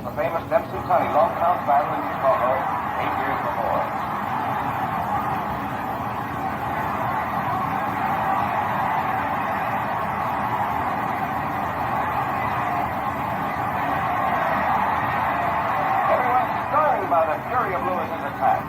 the famous Dempsey Tunney, long-count battle in Chicago 8 years before. Everyone's stunned by the fury of Lewis's attack.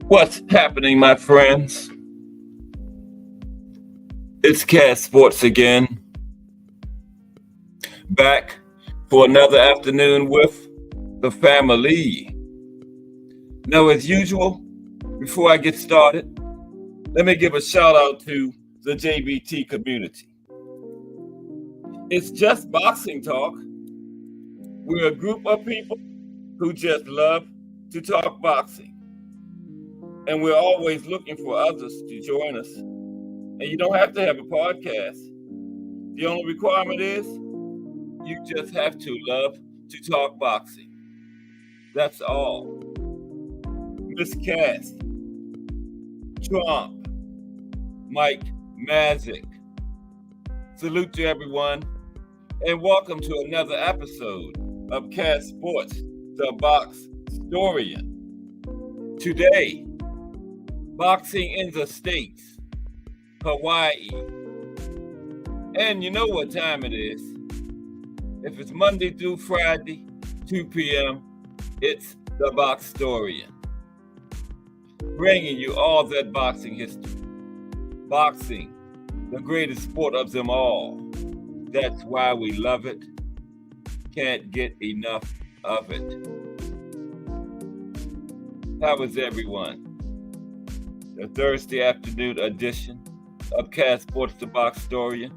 What's happening, my friends? It's Cass Sports again, back for another afternoon with the family. Now, as usual, before I get started, let me give a shout out to the JBT community. It's just boxing talk. We're a group of people who just love to talk boxing. And we're always looking for others to join us. And you don't have to have a podcast. The only requirement is you just have to love to talk boxing. That's all. Miss Cass, Trump, Mike Magic. Salute to everyone, and welcome to another episode of Cass Sports, the Box Storian. Today, boxing in the States, Hawaii. And you know what time it is. If it's Monday through Friday, 2 p.m., it's the Box Storian, bringing you all that boxing history. Boxing, the greatest sport of them all. That's why we love it. Can't get enough of it. How is everyone? The Thursday afternoon edition of Cat Sports the Box Story,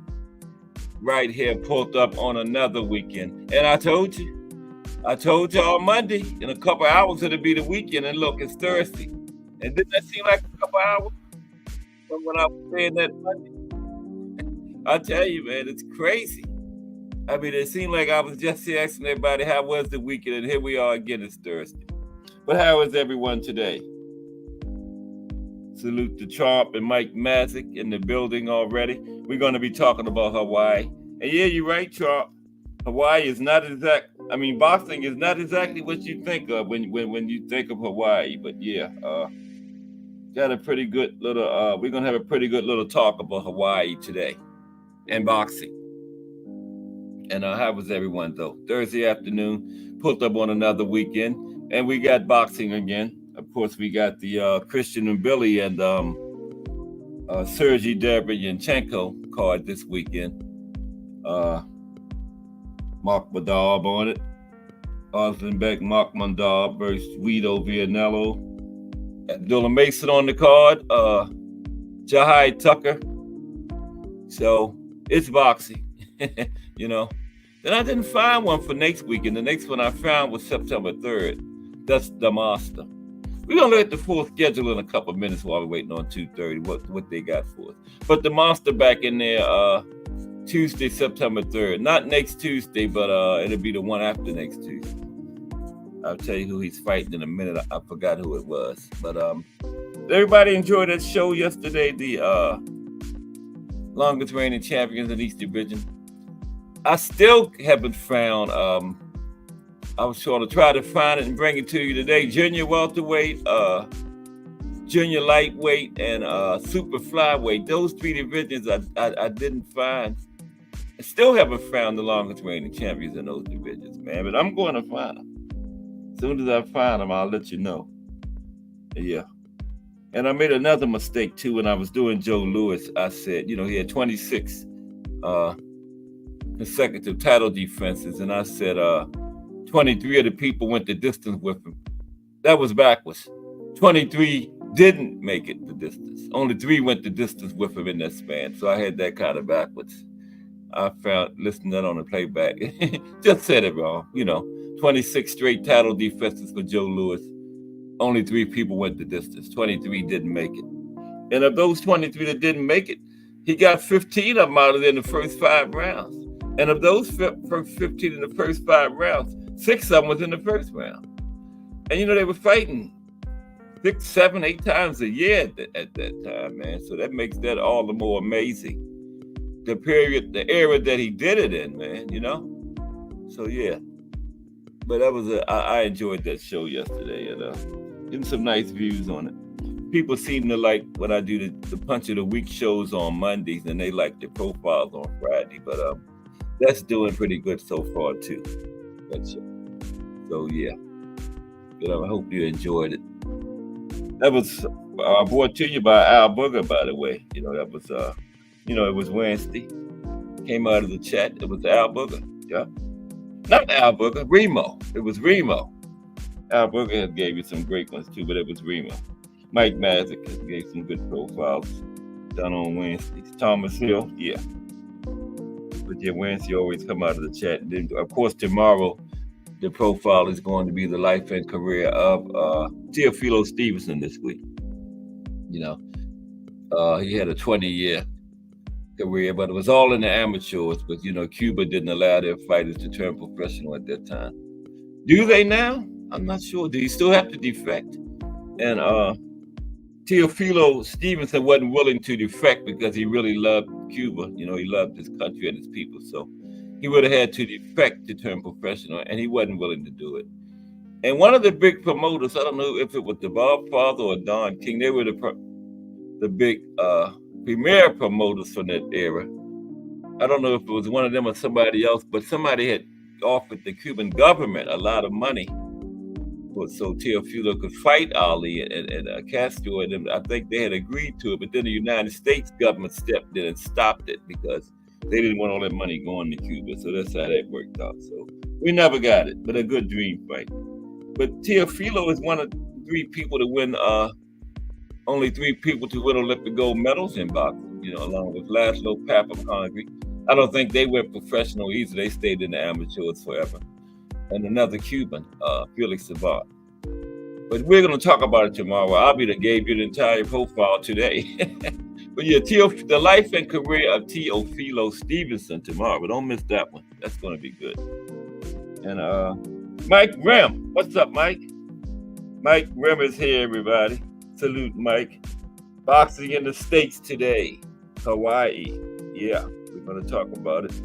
right here, pulled up on another weekend. And I told you on Monday, in a couple hours it'll be the weekend, and look, it's Thursday. And didn't that seem like a couple hours from when I was saying that Monday? I tell you, man, it's crazy. I mean, it seemed like I was just asking everybody how was the weekend, and here we are again, it's Thursday. But how is everyone today? Salute to Trump and Mike Mazik in the building already. We're going to be talking about Hawaii. And yeah, you're right, Trump. Hawaii is not boxing is not exactly what you think of when you think of Hawaii. But yeah, got a pretty good little, we're going to have a pretty good little talk about Hawaii today and boxing. And how was everyone, though? Thursday afternoon, pulled up on another weekend, and we got boxing again. Of course, we got the Christian and Billy and Sergey Derevyanchenko card this weekend. Mark Madab on it. Oslenbeck Mark versus Guido Vianello. Abdullah Mason on the card. Jahai Tucker. So it's boxing, you know. Then I didn't find one for next weekend. The next one I found was September 3rd. That's the Master. We're going to look at the full schedule in a couple of minutes while we're waiting on 2:30, what they got for us. But the Monster back in there Tuesday, September 3rd. Not next Tuesday, but it'll be the one after next Tuesday. I'll tell you who he's fighting in a minute. I forgot who it was. But everybody enjoyed that show yesterday, the longest reigning champions in East Division. I still haven't found... I was going to try to find it and bring it to you today. Junior welterweight, junior lightweight, and super flyweight. Those three divisions I didn't find. I still haven't found the longest reigning champions in those divisions, man. But I'm going to find them. As soon as I find them, I'll let you know. Yeah. And I made another mistake, too, when I was doing Joe Louis. I said, he had 26 consecutive title defenses. And I said, 23 of the people went the distance with him. That was backwards. 23 didn't make it the distance. Only 3 went the distance with him in that span. So I had that kind of backwards. I found, listening to that on the playback, just said it wrong. 26 straight title defenses for Joe Louis. Only 3 people went the distance. 23 didn't make it. And of those 23 that didn't make it, he got 15 of them out of there in the first 5 rounds. And of those first 15 in the first 5 rounds, 6 of them was in the first round. And, they were fighting 6, 7, 8 times a year at that time, man. So that makes that all the more amazing. The era that he did it in, man, So, yeah. But that was I enjoyed that show yesterday. And getting some nice views on it. People seem to like when I do the Punch of the Week shows on Mondays, and they like the profiles on Friday. But that's doing pretty good so far, too. That show. So yeah, I hope you enjoyed it. That was brought to you by Al Booger, by the way. That was it was Wednesday. Came out of the chat. It was Al Booger. Yeah, not Al Booger, Remo. It was Remo. Al Booger gave you some great ones too, but it was Remo. Mike Mazik gave some good profiles done on Wednesdays. Thomas Hill, yeah. But yeah, Wednesday always come out of the chat. And then, of course, tomorrow, the profile is going to be the life and career of Teofilo Stevenson this week. He had a 20-year career, but it was all in the amateurs. But, Cuba didn't allow their fighters to turn professional at that time. Do they now? I'm not sure. Do you still have to defect? And Teofilo Stevenson wasn't willing to defect because he really loved Cuba. He loved his country and his people. So he would have had to defect to turn professional, and he wasn't willing to do it. And one of the big promoters, I don't know if it was the Bob Father or Don King, they were the big premier promoters from that era. I don't know if it was one of them or somebody else, but somebody had offered the Cuban government a lot of money so Teofilo could fight Ali and Castro and them. I think they had agreed to it, but then the United States government stepped in and stopped it because They didn't want all that money going to Cuba, so that's how that worked out. So we never got it, but a good dream fight. But Teofilo is one of 3 people to win, only 3 people to win Olympic gold medals in boxing, along with Laszlo Papaconagri. I don't think they went professional either. They stayed in the amateurs forever. And another Cuban, Felix Savard. But we're going to talk about it tomorrow. I'll be that gave you the entire profile today. But yeah, the life and career of Teofilo Stevenson tomorrow. But don't miss that one. That's going to be good. And Mike Grimm. What's up, Mike? Mike Grimm is here, everybody. Salute, Mike. Boxing in the States today. Hawaii. Yeah, we're going to talk about it.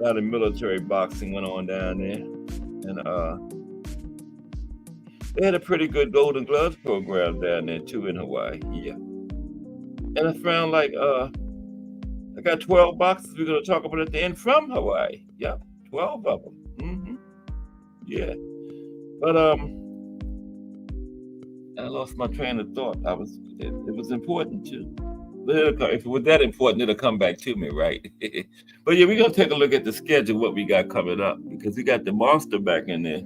A lot of military boxing went on down there. And they had a pretty good Golden Gloves program down there, too, in Hawaii. Yeah. And I found I got 12 boxers we're going to talk about at the end from Hawaii. Yeah, 12 of them. Mm-hmm. Yeah. But I lost my train of thought. It was important, too. But if it was that important, it'll come back to me, right? But yeah, we're going to take a look at the schedule, what we got coming up, because we got the Monster back in there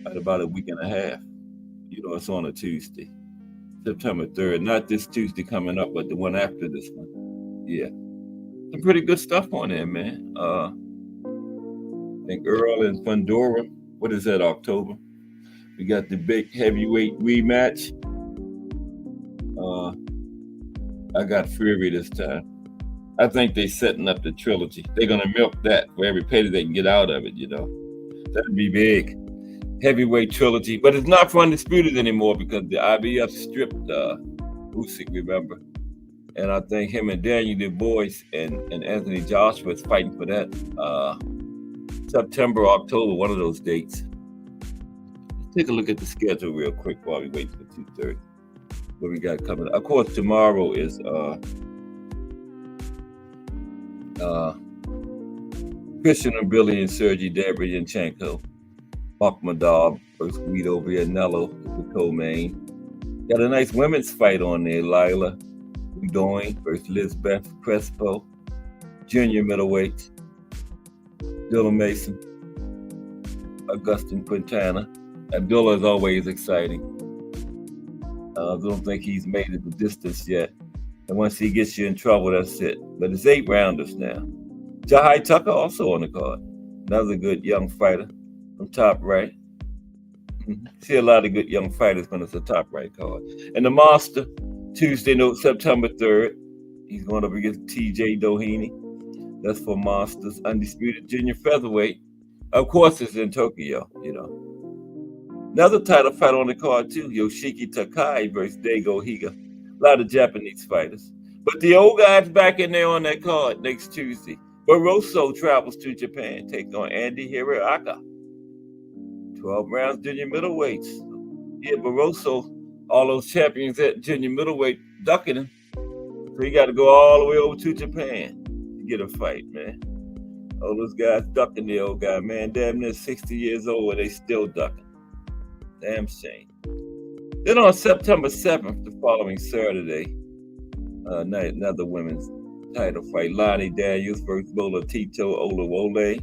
at about a week and a half. It's on a Tuesday. September 3rd, not this Tuesday coming up, but the one after this one. Yeah. Some pretty good stuff on there, man. I think Earl and Fundora, what is that, October? We got the big heavyweight rematch. I got Fury this time. I think they're setting up the trilogy. They're going to milk that for every penny they can get out of it, That'd be big. Heavyweight trilogy, but it's not for Undisputed anymore because the IBF stripped Usyk, remember? And I think him and Daniel Du Bois and Anthony Joshua is fighting for that September, October, one of those dates. Let's take a look at the schedule real quick while we wait for 2:30. What we got coming up. Of course, tomorrow is Christian and Billy and Sergey Derevyanchenko. Makhmudov versus Guido Vianello is the co-main. Got a nice women's fight on there. Lila Udoin versus Lisbeth Crespo. Junior middleweight. Dylan Mason. Augustin Quintana. Abdullah is always exciting. I don't think he's made it the distance yet. And once he gets you in trouble, that's it. But it's 8 rounders now. Jahai Tucker also on the card. Another good young fighter. From Top Right. See a lot of good young fighters when it's a Top Right card. And the Monster, Tuesday, September 3rd. He's going up against TJ Doheny. That's for Monsters Undisputed Junior Featherweight. Of course, it's in Tokyo, Another title fight on the card, too. Yoshiki Takai versus Daigo Higa. A lot of Japanese fighters. But the old guy's back in there on that card next Tuesday. Barroso travels to Japan, taking on Andy Hirayaka. 12 rounds junior middleweights. Yeah, Barroso, all those champions at junior middleweight ducking him. So he got to go all the way over to Japan to get a fight, man. All those guys ducking the old guy, man. Damn near 60 years old and they still ducking. Damn shame. Then on September 7th, the following Saturday, night, another women's title fight. Lonnie Daniels versus Bola Tito Olawole.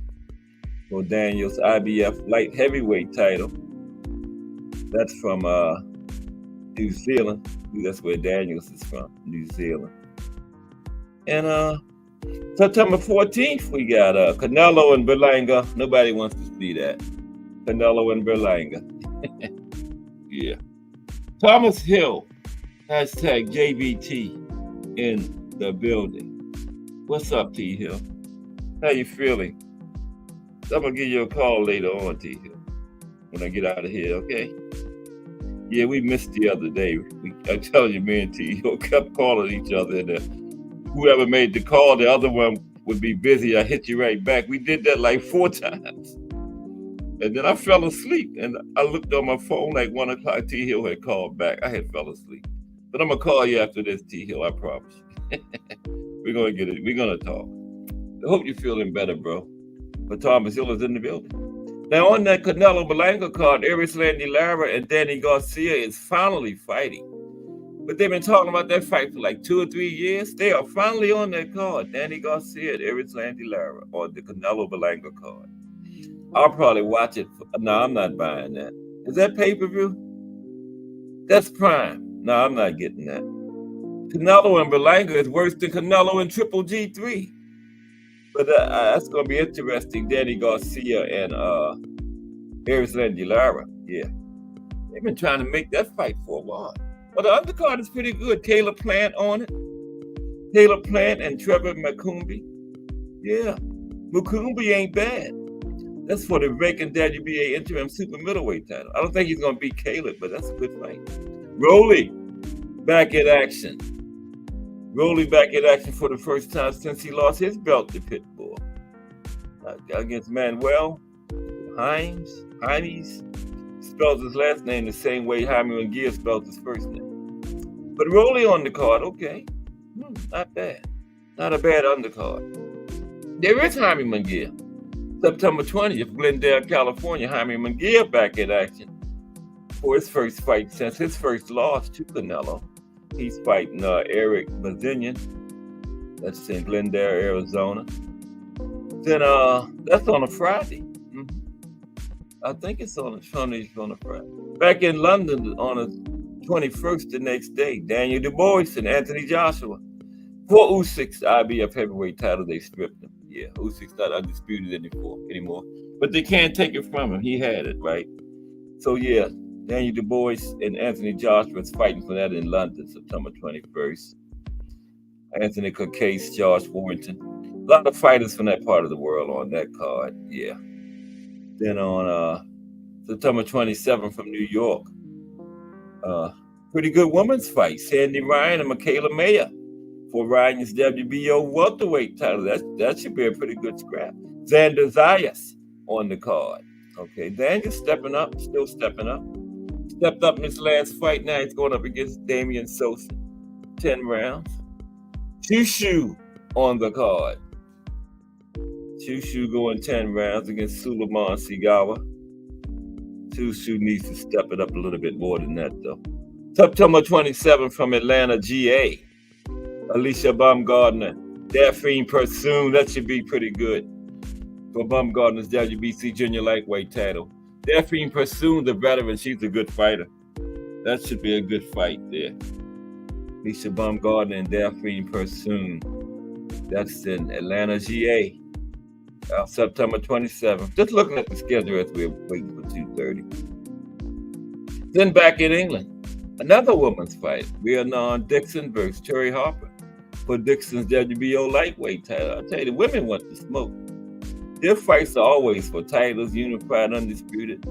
For Daniels IBF light heavyweight title. That's from New Zealand. That's where Daniels is from, New Zealand. And September 14th, we got Canelo and Berlanga. Nobody wants to see that. Canelo and Berlanga. Yeah. Thomas Hill, hashtag JBT in the building. What's up, T Hill? How you feeling? I'm going to give you a call later on, T Hill, when I get out of here, okay? Yeah, we missed the other day. I tell you, me and T Hill kept calling each other, and whoever made the call, the other one would be busy. I hit you right back. We did that like 4 times. And then I fell asleep, and I looked on my phone like 1 o'clock. T Hill had called back. I had fell asleep. But I'm going to call you after this, T Hill, I promise. We're going to get it. We're going to talk. I hope you're feeling better, bro. But Thomas Hill is in the building. Now, on that Canelo Berlanga card, Erislandy Lara and Danny Garcia is finally fighting. But they've been talking about that fight for like 2 or 3 years. They are finally on that card. Danny Garcia and Erislandy Lara on the Canelo Berlanga card. I'll probably watch it. No, I'm not buying that. Is that pay-per-view? That's Prime. No, I'm not getting that. Canelo and Berlanga is worse than Canelo and Triple G3. But that's going to be interesting. Danny Garcia and Erislandy Lara. Yeah. They've been trying to make that fight for a while. Well, the undercard is pretty good. Caleb Plant on it. Caleb Plant and Trevor Mukumbi. Yeah. Mukumbi ain't bad. That's for the vacant WBA interim super middleweight title. I don't think he's going to beat Caleb, but that's a good fight. Rolly back in action. Rolly back in action for the first time since he lost his belt to Pitbull. Against Manuel Hines. Spells his last name the same way Jaime Munguia spells his first name. But Rolly on the card, okay. Not bad. Not a bad undercard. There is Jaime Munguia. September 20th, Glendale, California. Jaime Munguia back in action for his first fight since his first loss to Canelo. He's fighting Eric Bazinian. That's in Glendale, Arizona. Then that's on a Friday. I think it's on a Friday. Back in London on the 21st, the next day, Daniel Dubois and Anthony Joshua. For Usyk's IBF heavyweight title, they stripped him. Yeah, Usyk's not undisputed anymore. But they can't take it from him. He had it, right? So, yeah, Daniel Dubois and Anthony Joshua is fighting for that in London, September 21st. Anthony Cacase, Josh Warrington. A lot of fighters from that part of the world on that card, yeah. Then on September 27th from New York, pretty good women's fight. Sandy Ryan and Michaela Mayer for Ryan's WBO welterweight title. That should be a pretty good scrap. Xander Zayas on the card. Okay, Daniel's still stepping up. Stepped up in his last fight. Now he's going up against Damian Sosa. 10 rounds. Chushu on the card. Chushu going 10 rounds against Suleiman Sigawa. Chushu needs to step it up a little bit more than that, though. September 27th from Atlanta, GA. Alicia Baumgardner, Daphne Pursoon. That should be pretty good for Baumgardner's WBC junior lightweight title. Daphne Pursoon, the veteran, she's a good fighter. That should be a good fight there. Alicia Baumgardner and Daphne Pursoon. That's in Atlanta, GA. September 27th. Just looking at the schedule as we're waiting for 2:30. Then back in England, another women's fight. Rhiannon Dixon versus Terry Harper for Dixon's WBO lightweight title. I tell you, the women want to smoke. Their fights are always for titles, unified, undisputed.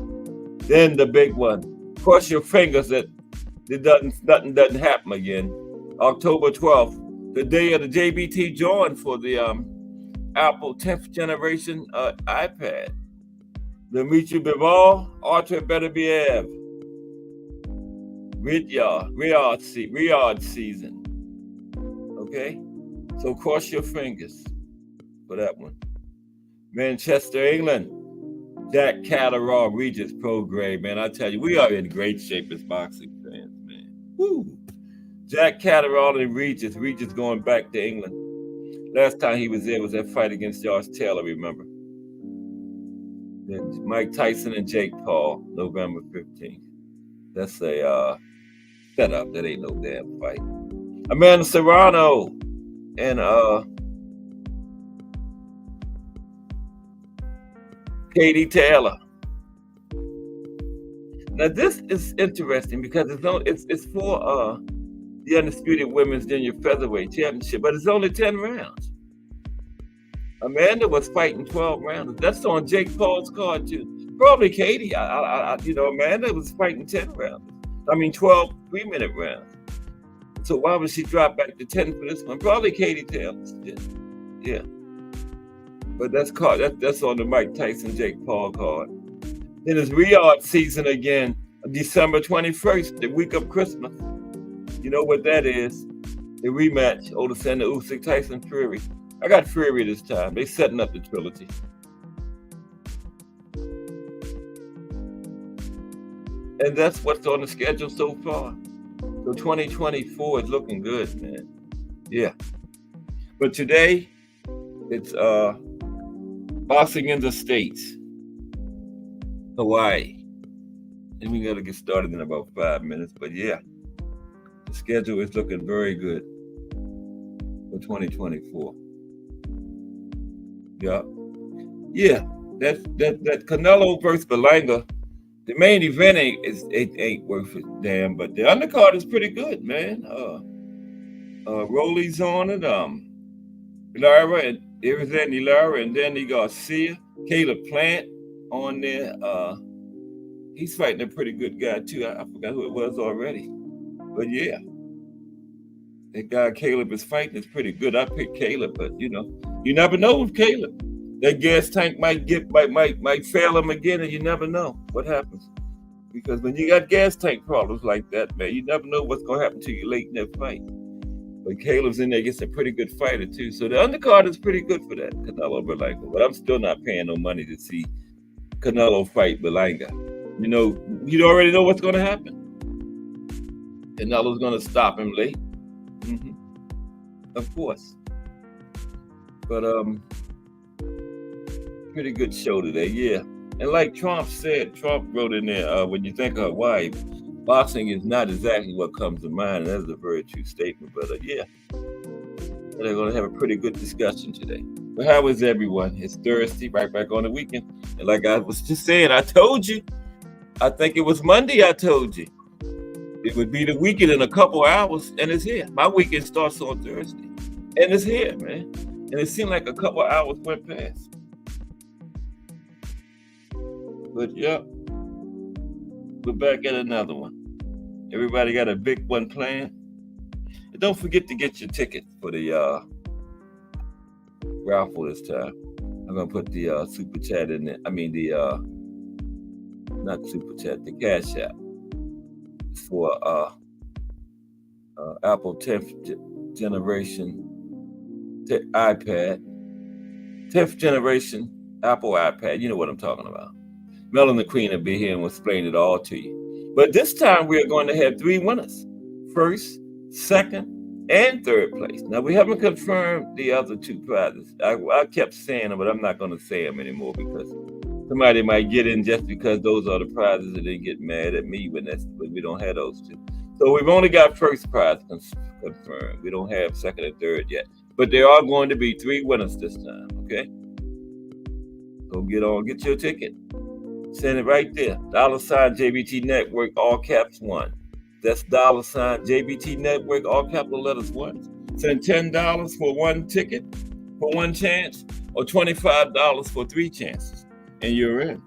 Then the big one. Cross your fingers that nothing doesn't happen again. October 12th, the day of the JBT join for the Apple 10th generation iPad. Dmitry Bivol, Artur Beterbiev. Riyadh season. Okay? So cross your fingers for that one. Manchester, England. Jack Catterall, Regis Prograis, man. I tell you, we are in great shape as boxing fans, man. Woo! Jack Catterall and Regis going back to England. Last time he was there was that fight against Josh Taylor, remember? Then Mike Tyson and Jake Paul, November 15th. That's a setup. That ain't no damn fight. Amanda Serrano and Katie Taylor. Now this is interesting because it's for the Undisputed Women's Junior Featherweight Championship, but it's only 10 rounds. Amanda was fighting 12 rounds. That's on Jake Paul's card too. Probably Katie. Amanda was fighting 10 rounds. 12 3-minute rounds. So why would she drop back to 10 for this one? Probably Katie Taylor. Yeah. But that's on the Mike Tyson, Jake Paul card. Then it's Riyadh season again, December 21st, the week of Christmas. You know what that is? The rematch, Odesanya Usyk, Tyson Fury. I got Fury this time. They setting up the trilogy. And that's what's on the schedule so far. So 2024 is looking good, man. Yeah. But today, it's boxing in the States, Hawaii. And we got to get started in about 5 minutes. But yeah, the schedule is looking very good for 2024. Yeah. Yeah. That Canelo versus Berlanga, the main event ain't worth a damn, but the undercard is pretty good, man. Rolly's on it. Lara and Andy Lara, and then he got Sia, Caleb Plant on there. He's fighting a pretty good guy too. I forgot who it was already, but yeah, that guy Caleb is fighting is pretty good. I picked Caleb, but you never know with Caleb. That gas tank might fail him again, and you never know what happens. Because when you got gas tank problems like that, man, you never know what's gonna happen to you late in that fight. But Caleb's in there, gets a pretty good fighter too. So the undercard is pretty good for that, Canelo Berlanga. But I'm still not paying no money to see Canelo fight Berlanga. You already know what's gonna happen. Canelo's gonna stop him late. Of course. But pretty good show today, yeah. And like Trump wrote in there, when you think of Hawaii, boxing is not exactly what comes to mind. And that's a very true statement. But yeah, they're going to have a pretty good discussion today. But how is everyone? It's Thursday, right back on the weekend. And like I was just saying, I told you, I think it was Monday I told you. It would be the weekend in a couple hours, and it's here. My weekend starts on Thursday. And it's here, man. And it seemed like a couple hours went past. But yeah, we're back at another one. Everybody got a big one planned. And don't forget to get your ticket for the raffle this time. I'm gonna put the super chat in there. I mean not super chat, the Cash App for Apple 10th generation iPad, 10th generation Apple iPad. You know what I'm talking about. Melanie Queen will be here and will explain it all to you. But this time we are going to have 3 winners: first, second, and third place. Now we haven't confirmed the other 2 prizes. I kept saying them, but I'm not going to say them anymore because somebody might get in just because those are the prizes and then get mad at me when we don't have those 2. So we've only got first prize confirmed. We don't have second and third yet. But there are going to be 3 winners this time, okay? So get your ticket. Send it right there. $ JBT Network, all caps 1. That's $ JBT Network, all capital letters 1. Send $10 for 1 ticket, for 1 chance, or $25 for 3 chances, and you're in.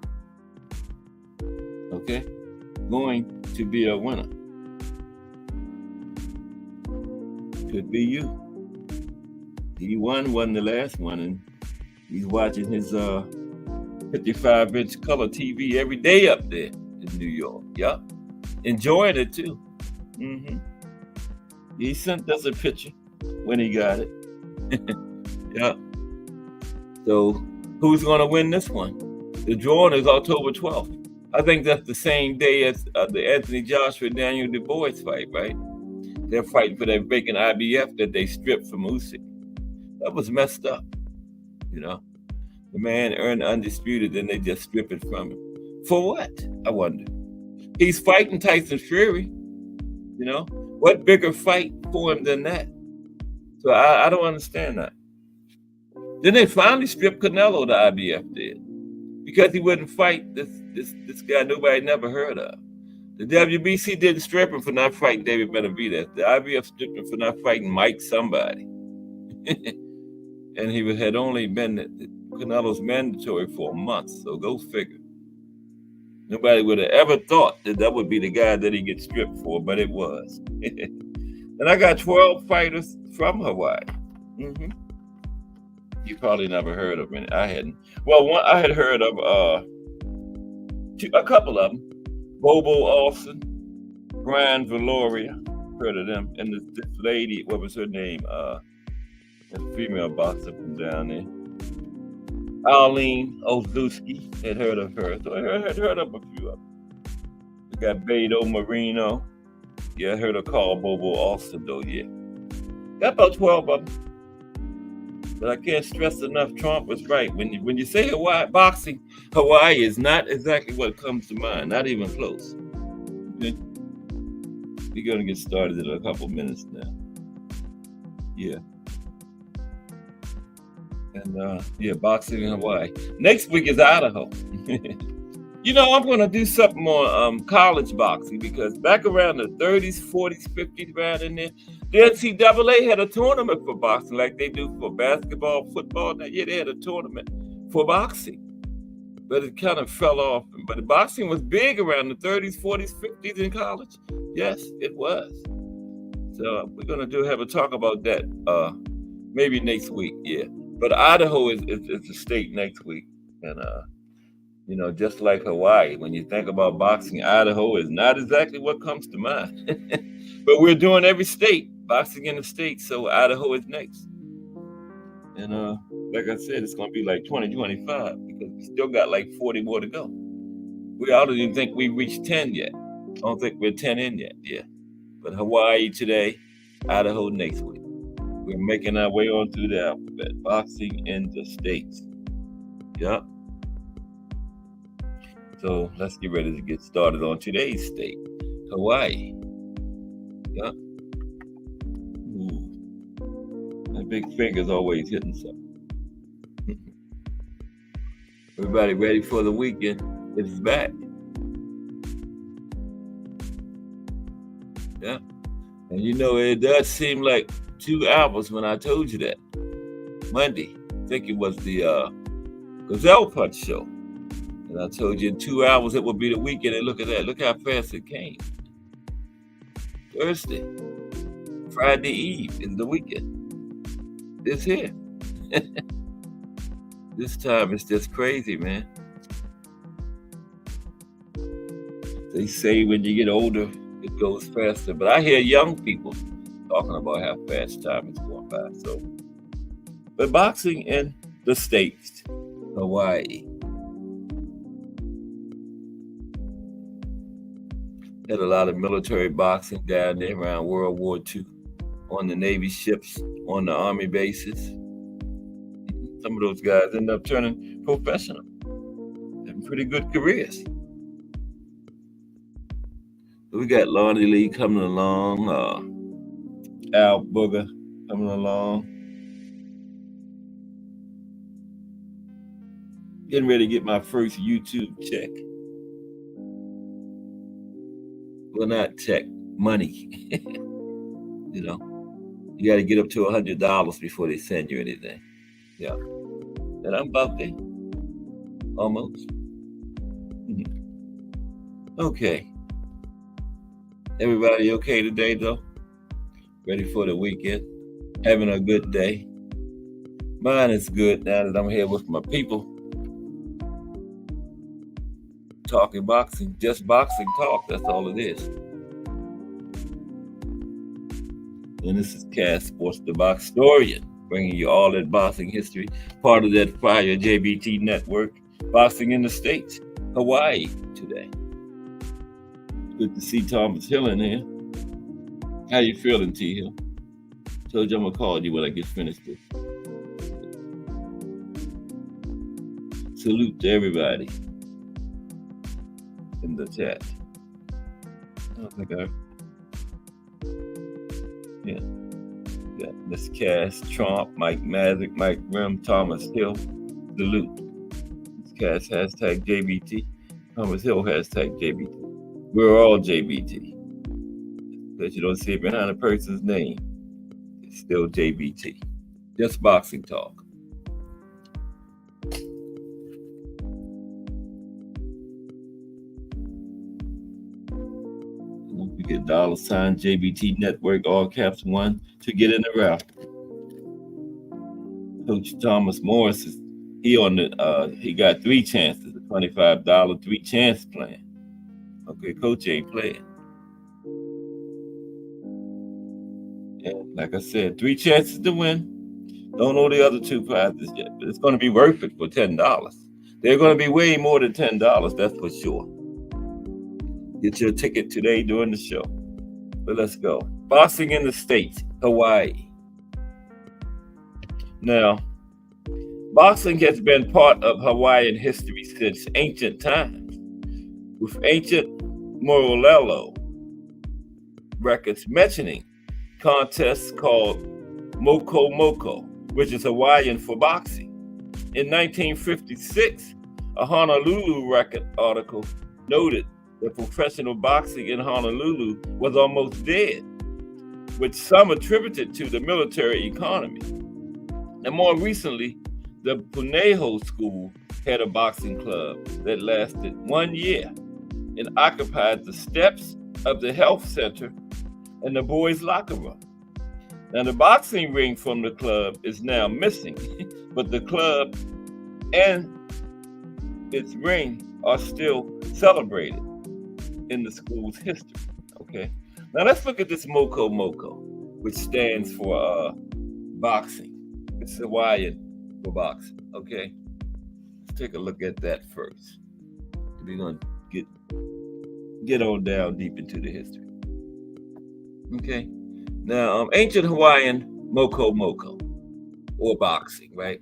Okay? Going to be a winner. Could be you. He won the last one, and he's watching his 55-inch color TV every day up there in New York. Yep. Enjoying it too. He sent us a picture when he got it. Yep. So who's going to win this one? The drawing is October 12th. I think that's the same day as the Anthony Joshua Daniel Du Bois fight, right? They're fighting for that vacant IBF that they stripped from Usyk. That was messed up, The man earned undisputed, then they just strip it from him. For what? I wonder. He's fighting Tyson Fury. What bigger fight for him than that? So I don't understand that. Then they finally stripped Canelo, the IBF did, because he wouldn't fight this guy nobody never heard of. The WBC didn't strip him for not fighting David Benavidez. The IBF stripped him for not fighting Mike somebody. And he had only been Canelo's mandatory for a month, so go figure. Nobody would have ever thought that would be the guy that he gets stripped for, but it was. And I got 12 fighters from Hawaii. You probably never heard of any. I hadn't. Well, I had heard of a couple of them. Bobo Olsen, Brian Valoria, heard of them, and this lady, what was her name? A female boxer from down there. Arlene Ozdowski, had heard of her. So I had heard of a few of them. We got Beto Marino, Yeah, I heard her call Bobo Austin, though, yeah. Got about 12 of them. But I can't stress enough, Trump was right. When you say Hawaii boxing, Hawaii is not exactly what comes to mind, not even close. Okay? We're going to get started in a couple minutes now. Yeah. And yeah, boxing in Hawaii. Next week is Idaho. You know, I'm going to do something on college boxing because back around the 30s, 40s, 50s, around in there, the NCAA had a tournament for boxing like they do for basketball, football. Now, yeah, they had a tournament for boxing, but it kind of fell off. But boxing was big around the 30s, 40s, 50s in college. Yes, it was. So we're going to have a talk about that maybe next week, yeah. But Idaho is the state next week. And, you know, just like Hawaii, when you think about boxing, Idaho is not exactly what comes to mind. But we're doing every state, boxing in the state, so Idaho is next. And like I said, it's going to be like 2025 because we still got like 40 more to go. I don't even think we reached 10 yet. I don't think we're 10 in yet, yeah. But Hawaii today, Idaho next week. We're making our way on through the alphabet, boxing in the states. Yep. So let's get ready to get started on today's state, Hawaii. Yep. Ooh. My big finger's always hitting something. Everybody ready for the weekend? It's back. Yeah. And you know, it does seem like 2 hours when I told you that. Monday, I think it was the Gazelle Punch show. And I told you in 2 hours it would be the weekend. And look at that. Look how fast it came. Thursday, Friday Eve is the weekend. It's here. This time it's just crazy, man. They say when you get older, it goes faster. But I hear young people talking about how fast time is going by. So, but boxing in the states, Hawaii. Had a lot of military boxing down there around World War II, on the Navy ships, on the Army bases. Some of those guys end up turning professional, having pretty good careers. We got Lonnie Lee coming along, Al Booger coming along. Getting ready to get my first YouTube check. Well, not check, money. You know, you got to get up to $100 before they send you anything. Yeah. And I'm about there. Almost. Okay. Everybody okay today, though? Ready for the weekend? Having a good day? Mine is good now that I'm here with my people. Talking boxing, just boxing talk. That's all it is. And this is Cass Sports, the Boxtorian, bringing you all that boxing history, part of that Fire JBT network, boxing in the States, Hawaii today. Good to see Thomas Hill in here. How you feeling, T. Hill? Told you I'm gonna call you when I get finished this. Salute to everybody in the chat. I don't think yeah. Miss Cass, Trump, Mike Mazik, Mike Grimm, Thomas Hill. Salute. Miss Cass, hashtag JBT. Thomas Hill, hashtag JBT. We're all JBT. Because you don't see it behind a person's name. It's still JBT. Just boxing talk. Don't forget $ JBT Network, all caps 1 to get in the raffle. Coach Thomas Morris he got 3 chances, a $25 3-chance plan. Okay, Coach ain't playing. And like I said, 3 chances to win. Don't know the other 2 prizes yet, but it's going to be worth it for $10. They're going to be way more than $10, that's for sure. Get your ticket today during the show. But let's go. Boxing in the States, Hawaii. Now, boxing has been part of Hawaiian history since ancient times, with ancient Morolelo records mentioning contests called Moko Moko, which is Hawaiian for boxing. In 1956, a Honolulu record article noted that professional boxing in Honolulu was almost dead, which some attributed to the military economy. And more recently, the Punahou School had a boxing club that lasted 1 year and occupied the steps of the health center and the boys' locker room. Now, the boxing ring from the club is now missing, but the club and its ring are still celebrated in the school's history. Okay. Now let's look at this Moko Moko, which stands for boxing. It's Hawaiian for boxing. Okay. Let's take a look at that first. We're gonna get on down deep into the history. Okay. Now, ancient Hawaiian Moko Moko, or boxing, right?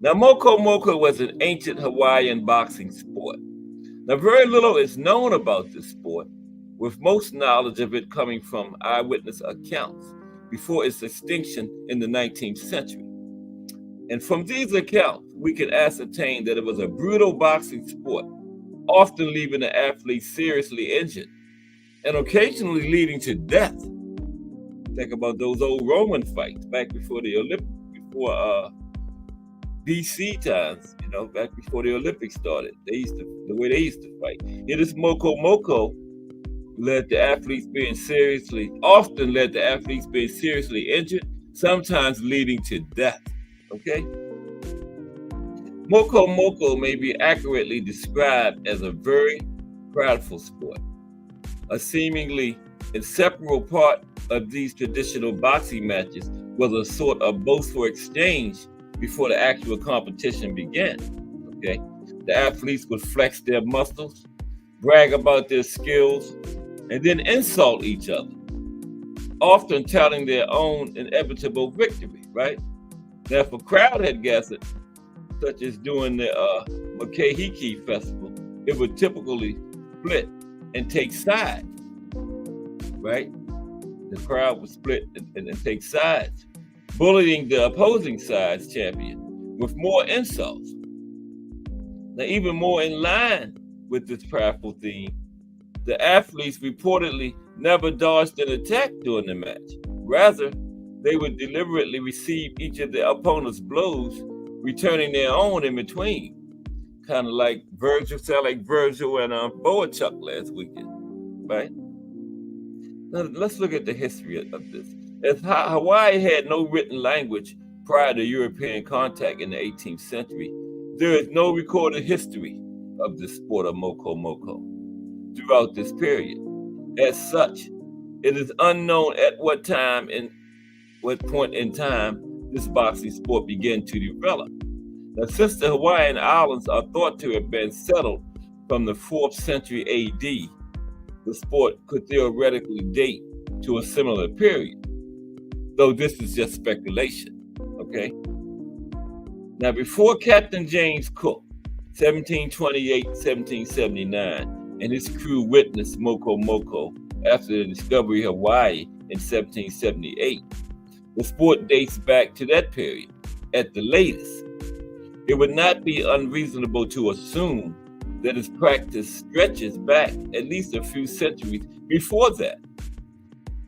Now, Moko Moko was an ancient Hawaiian boxing sport. Now, very little is known about this sport, with most knowledge of it coming from eyewitness accounts before its extinction in the 19th century. And from these accounts, we can ascertain that it was a brutal boxing sport, often leaving the athlete seriously injured and occasionally leading to death. Think about those old Roman fights back before the BC times, back before the Olympics started. The way they used to fight. This Moko Moko often led to athletes being seriously injured, sometimes leading to death. Okay? Moko Moko may be accurately described as a very prideful sport. A seemingly inseparable part of these traditional boxing matches was a sort of boastful exchange before the actual competition began. Okay, the athletes would flex their muscles, brag about their skills, and then insult each other, often touting their own inevitable victory. Right? Now, if a crowd had gathered, such as during the Makahiki Festival, it would typically split and take sides. Right? The crowd would split and take sides, bullying the opposing side's champion with more insults. Now, even more in line with this prideful theme, the athletes reportedly never dodged an attack during the match. Rather, they would deliberately receive each of their opponent's blows, returning their own in between. Kind of like Virgil and Boachuk last weekend, right? Now, let's look at the history of this. As Hawaii had no written language prior to European contact in the 18th century, there is no recorded history of the sport of Moko Moko throughout this period. As such, it is unknown at what point in time this boxing sport began to develop. Now, since the Hawaiian Islands are thought to have been settled from the 4th century AD, the sport could theoretically date to a similar period, though this is just speculation, okay? Now, before Captain James Cook, 1728-1779, and his crew witnessed Moko Moko after the discovery of Hawaii in 1778, the sport dates back to that period at the latest. It would not be unreasonable to assume that its practice stretches back at least a few centuries before that,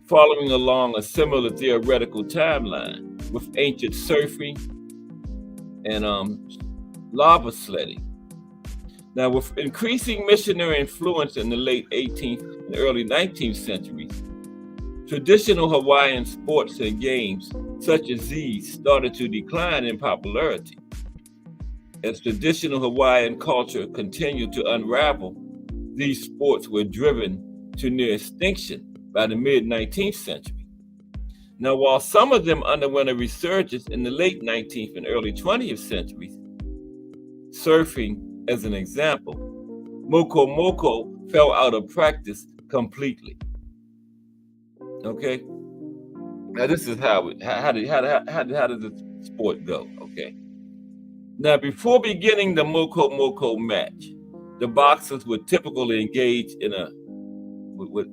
following along a similar theoretical timeline with ancient surfing and lava sledding. Now, with increasing missionary influence in the late 18th and early 19th centuries, traditional Hawaiian sports and games such as these started to decline in popularity. As traditional Hawaiian culture continued to unravel, these sports were driven to near extinction by the mid-19th century. Now, while some of them underwent a resurgence in the late 19th and early 20th centuries, surfing as an example, Moko Moko fell out of practice completely. Okay. Now this is how does the sport go? Okay. Now before beginning the Moko Moko match, the boxers would typically engage in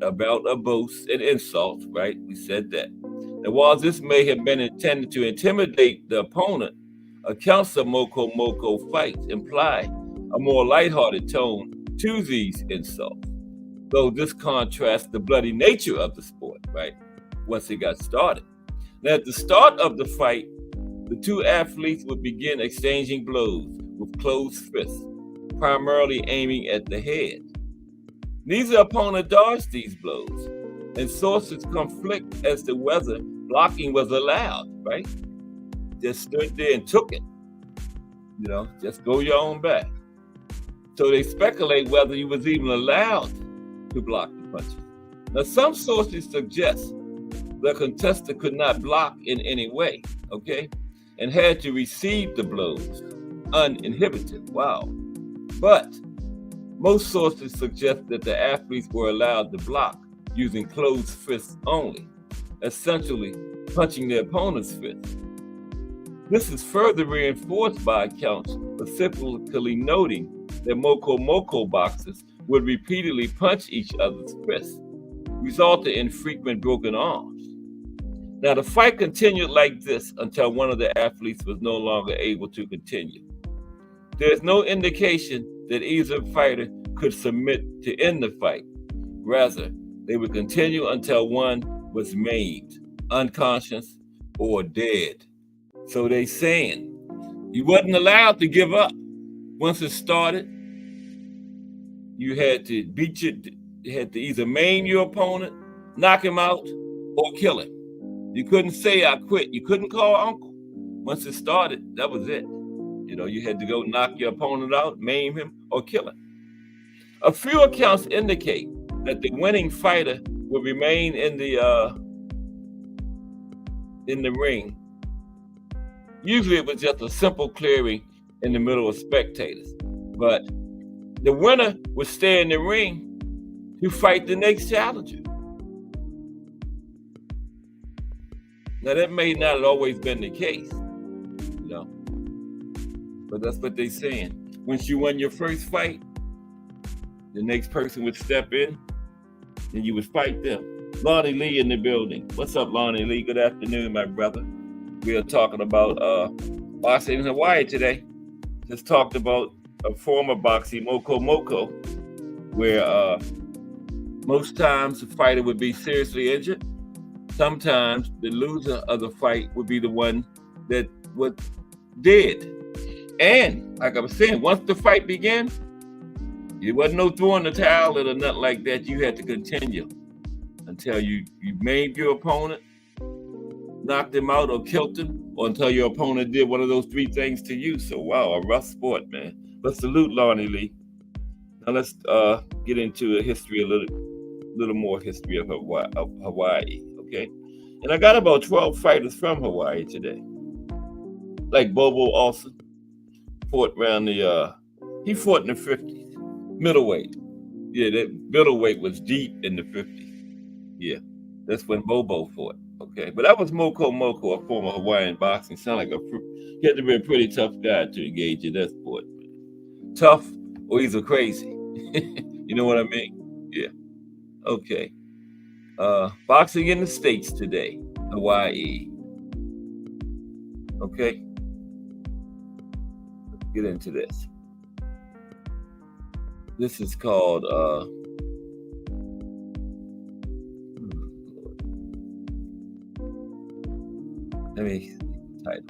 about a boast and insults. Right? We said that. And while this may have been intended to intimidate the opponent, accounts of Moko Moko fights imply a more lighthearted tone to these insults, though this contrasts the bloody nature of the sport, right? Once it got started. Now, at the start of the fight, the two athletes would begin exchanging blows with closed fists, primarily aiming at the head. Neither opponent dodged these blows, and sources conflict as to whether blocking was allowed, right? Just stood there and took it. Just go your own back. So they speculate whether he was even allowed to block the punches. Now, some sources suggest the contestant could not block in any way, okay, and had to receive the blows uninhibited. Wow. But most sources suggest that the athletes were allowed to block using closed fists only, essentially punching their opponent's fist. This is further reinforced by accounts specifically noting that Moko Moko boxers would repeatedly punch each other's fists, resulting in frequent broken arms. Now, the fight continued like this until one of the athletes was no longer able to continue. There is no indication that either fighter could submit to end the fight. Rather, they would continue until one was maimed, unconscious, or dead. So they saying you wasn't allowed to give up. Once it started, you had to either maim your opponent, knock him out, or kill him. You couldn't say I quit. You couldn't call uncle. Once it started, that was it. You had to go knock your opponent out, maim him, or kill him. A few accounts indicate that the winning fighter would remain in the ring. Usually it was just a simple clearing in the middle of spectators. But the winner would stay in the ring to fight the next challenger. Now that may not have always been the case, but that's what they're saying. Once you won your first fight, the next person would step in and you would fight them. Lonnie Lee in the building. What's up, Lonnie Lee? Good afternoon, my brother. We are talking about boxing in Hawaii today. Just talked about a form of boxing, Moko Moko, where most times the fighter would be seriously injured. Sometimes the loser of the fight would be the one that was dead. And like I was saying, once the fight began, it wasn't no throwing the towel or nothing like that. You had to continue until you maimed your opponent, knocked him out or killed him, or until your opponent did one of those three things to you. So wow, a rough sport, man. But salute Lonnie Lee. Now let's get into a little more history of Hawaii, okay? And I got about 12 fighters from Hawaii today. Like Bobo Olson fought around he fought in the 50s, middleweight. Yeah, that middleweight was deep in the 50s. Yeah, that's when Bobo fought. Okay, but that was Moko Moko, a former Hawaiian boxing. Sound like he had to be a pretty tough guy to engage in that sport. Tough, or he's a crazy. You know what I mean? Yeah. Okay. Boxing in the States today, Hawaii. Okay. Let's get into this. This is called let me see the title.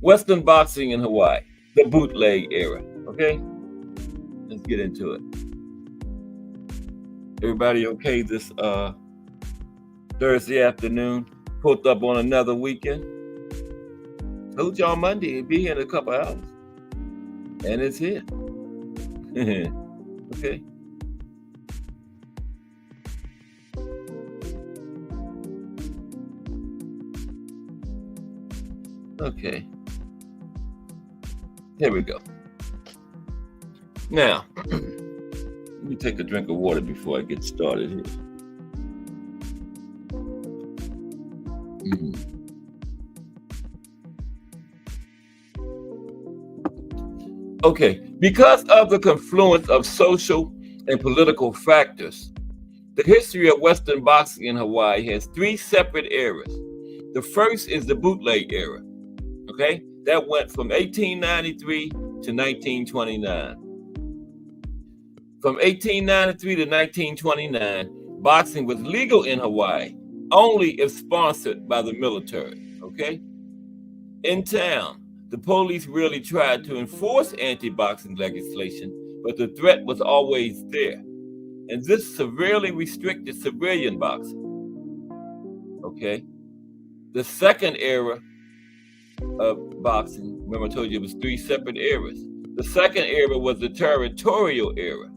Western Boxing in Hawaii, the bootleg era. Okay? Let's get into it. Everybody okay this Thursday afternoon? Pulled up on another weekend. Told y'all Monday it'd be here in a couple hours. And it's here. Okay. Okay. Here we go. Now, let me take a drink of water before I get started here. Okay, because of the confluence of social and political factors, the history of Western boxing in Hawaii has three separate eras. The first is the bootleg era. Okay, that went from 1893 to 1929. From 1893 to 1929, boxing was legal in Hawaii only if sponsored by the military. Okay, in town, the police really tried to enforce anti-boxing legislation, but the threat was always there, and this severely restricted civilian boxing. Okay, the second era of boxing, remember I told you it was three separate eras. The second era was the territorial era.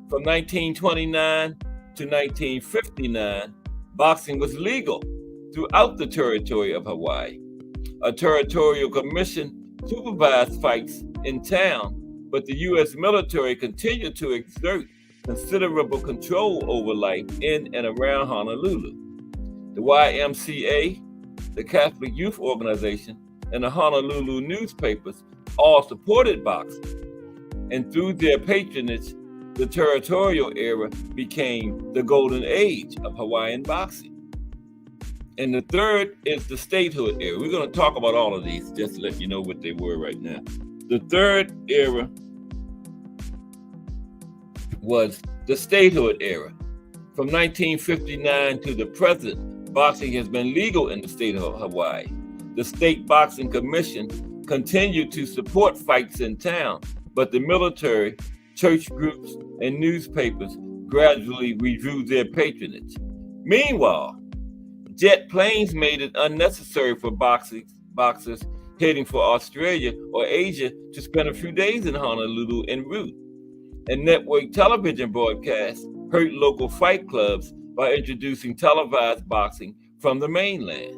From 1929 to 1959, boxing was legal throughout the territory of Hawaii. A territorial commission supervised fights in town, but the U.S. military continued to exert considerable control over life in and around Honolulu. The YMCA, the Catholic Youth Organization, and the Honolulu newspapers all supported boxing. And through their patronage, the territorial era became the golden age of Hawaiian boxing. And the third is the statehood era. We're going to talk about all of these just to let you know what they were right now. The third era was the statehood era. From 1959 to the present, boxing has been legal in the state of Hawaii. The State Boxing Commission continued to support fights in town, but the military, church groups, and newspapers gradually withdrew their patronage. Meanwhile, jet planes made it unnecessary for boxers heading for Australia or Asia to spend a few days in Honolulu en route. And network television broadcasts hurt local fight clubs by introducing televised boxing from the mainland.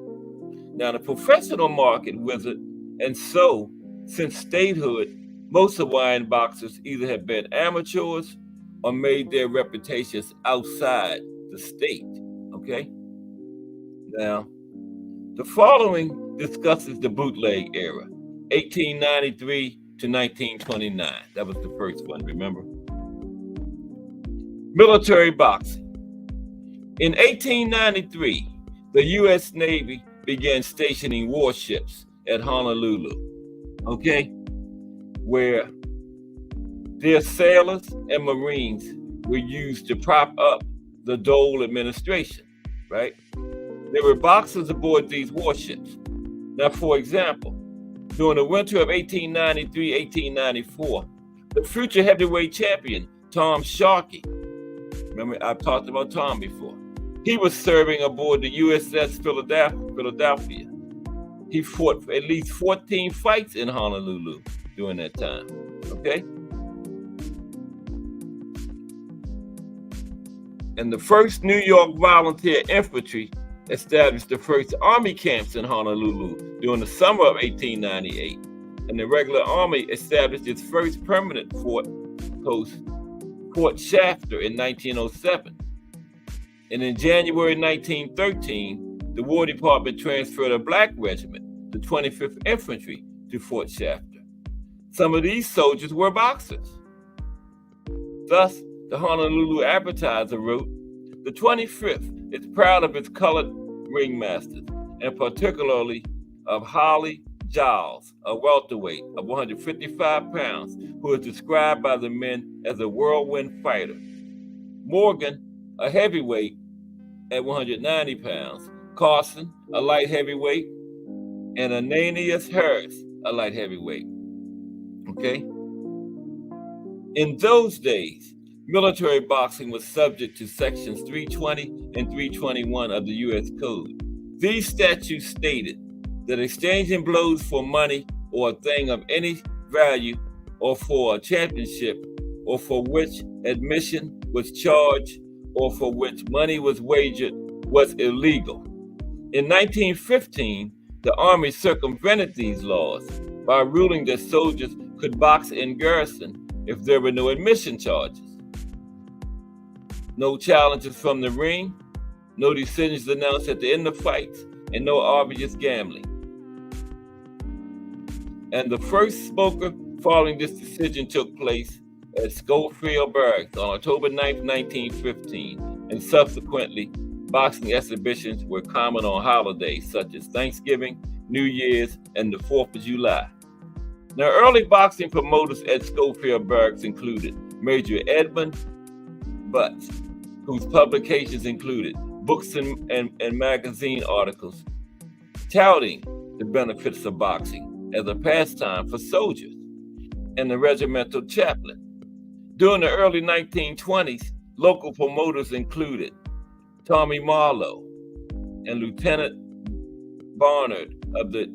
Now, the professional market withered, and so, since statehood, most Hawaiian boxers either have been amateurs or made their reputations outside the state. Okay? Now, the following discusses the bootleg era, 1893 to 1929. That was the first one, remember? Military boxing. In 1893, the U.S. Navy began stationing warships at Honolulu, okay, where their sailors and Marines were used to prop up the Dole administration, right? There were boxers aboard these warships. Now, for example, during the winter of 1893-1894, the future heavyweight champion, Tom Sharkey, remember I've talked about Tom before, he was serving aboard the USS Philadelphia. He fought for at least 14 fights in Honolulu during that time, okay? And the first New York Volunteer Infantry established the first army camps in Honolulu during the summer of 1898. And the regular army established its first permanent post, Fort Shafter, in 1907. And in January 1913, the War Department transferred a black regiment, the 25th Infantry, to Fort Shafter. Some of these soldiers were boxers. Thus, the Honolulu Advertiser wrote, "The 25th is proud of its colored ringmasters, and particularly of Holly Giles, a welterweight of 155 pounds, who is described by the men as a whirlwind fighter. Morgan, a heavyweight at 190 pounds. Carson, a light heavyweight, and Ananias Harris, a light heavyweight." Okay? In those days, military boxing was subject to sections 320 and 321 of the U.S. Code. These statutes stated that exchanging blows for money or a thing of any value, or for a championship, or for which admission was charged, or for which money was wagered, was illegal. In 1915, the Army circumvented these laws by ruling that soldiers could box in garrison if there were no admission charges. No challenges from the ring, no decisions announced at the end of fights, and no obvious gambling. And the first smoker following this decision took place at Schofield Barracks on October 9th, 1915, and subsequently, boxing exhibitions were common on holidays such as Thanksgiving, New Year's, and the 4th of July. Now, early boxing promoters at Schofield Barracks included Major Edmund Butts, whose publications included books and magazine articles touting the benefits of boxing as a pastime for soldiers, and the regimental chaplain. During the early 1920s, local promoters included Tommy Marlowe and Lieutenant Barnard of the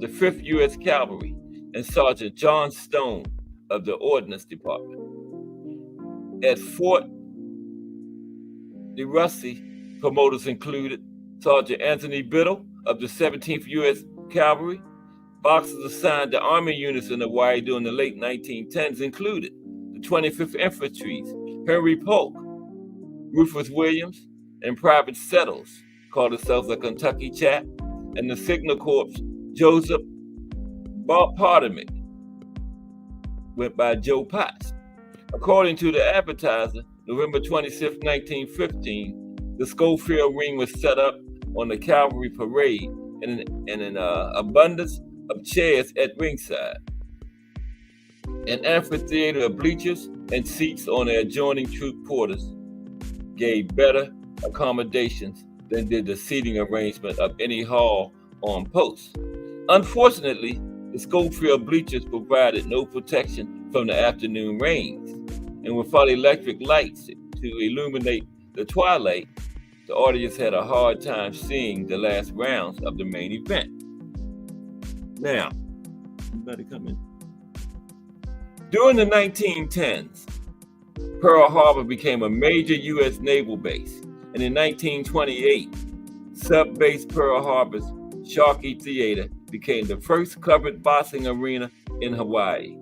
5th U.S. Cavalry and Sergeant John Stone of the Ordnance Department. At Fort DeRussy, promoters included Sergeant Anthony Biddle of the 17th U.S. Cavalry. Boxers assigned to Army units in Hawaii during the late 1910s included the 25th Infantry's Henry Polk, Rufus Williams, and Private Settles, called themselves a Kentucky Chap, and the Signal Corps Joseph Pardomick, went by Joe Potts. According to the Advertiser, November 26, 1915, the Schofield Ring was set up on the Cavalry Parade and an abundance of chairs at ringside. An amphitheater of bleachers and seats on the adjoining troop quarters gave better accommodations than did the seating arrangement of any hall on post. Unfortunately, the Schofield bleachers provided no protection from the afternoon rains, and without electric lights to illuminate the twilight, the audience had a hard time seeing the last rounds of the main event. Now, anybody come in? During the 1910s, Pearl Harbor became a major U.S. naval base, and in 1928, Sub-Base Pearl Harbor's Sharkey Theater became the first covered boxing arena in Hawaii.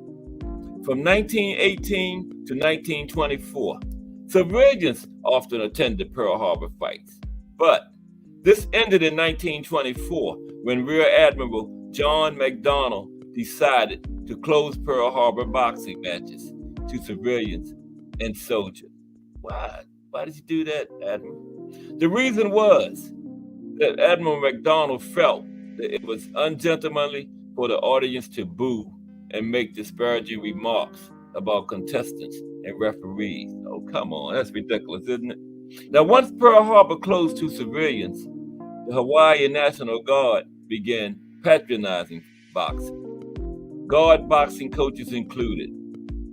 From 1918 to 1924, civilians often attended Pearl Harbor fights, but this ended in 1924 when Rear Admiral John McDonnell decided to close Pearl Harbor boxing matches to civilians and soldiers. Why did you do that, Admiral? The reason was that Admiral McDonnell felt that it was ungentlemanly for the audience to boo and make disparaging remarks about contestants and referees. Oh, come on, that's ridiculous, isn't it? Now, once Pearl Harbor closed to civilians, the Hawaiian National Guard began patronizing boxing. Guard boxing coaches included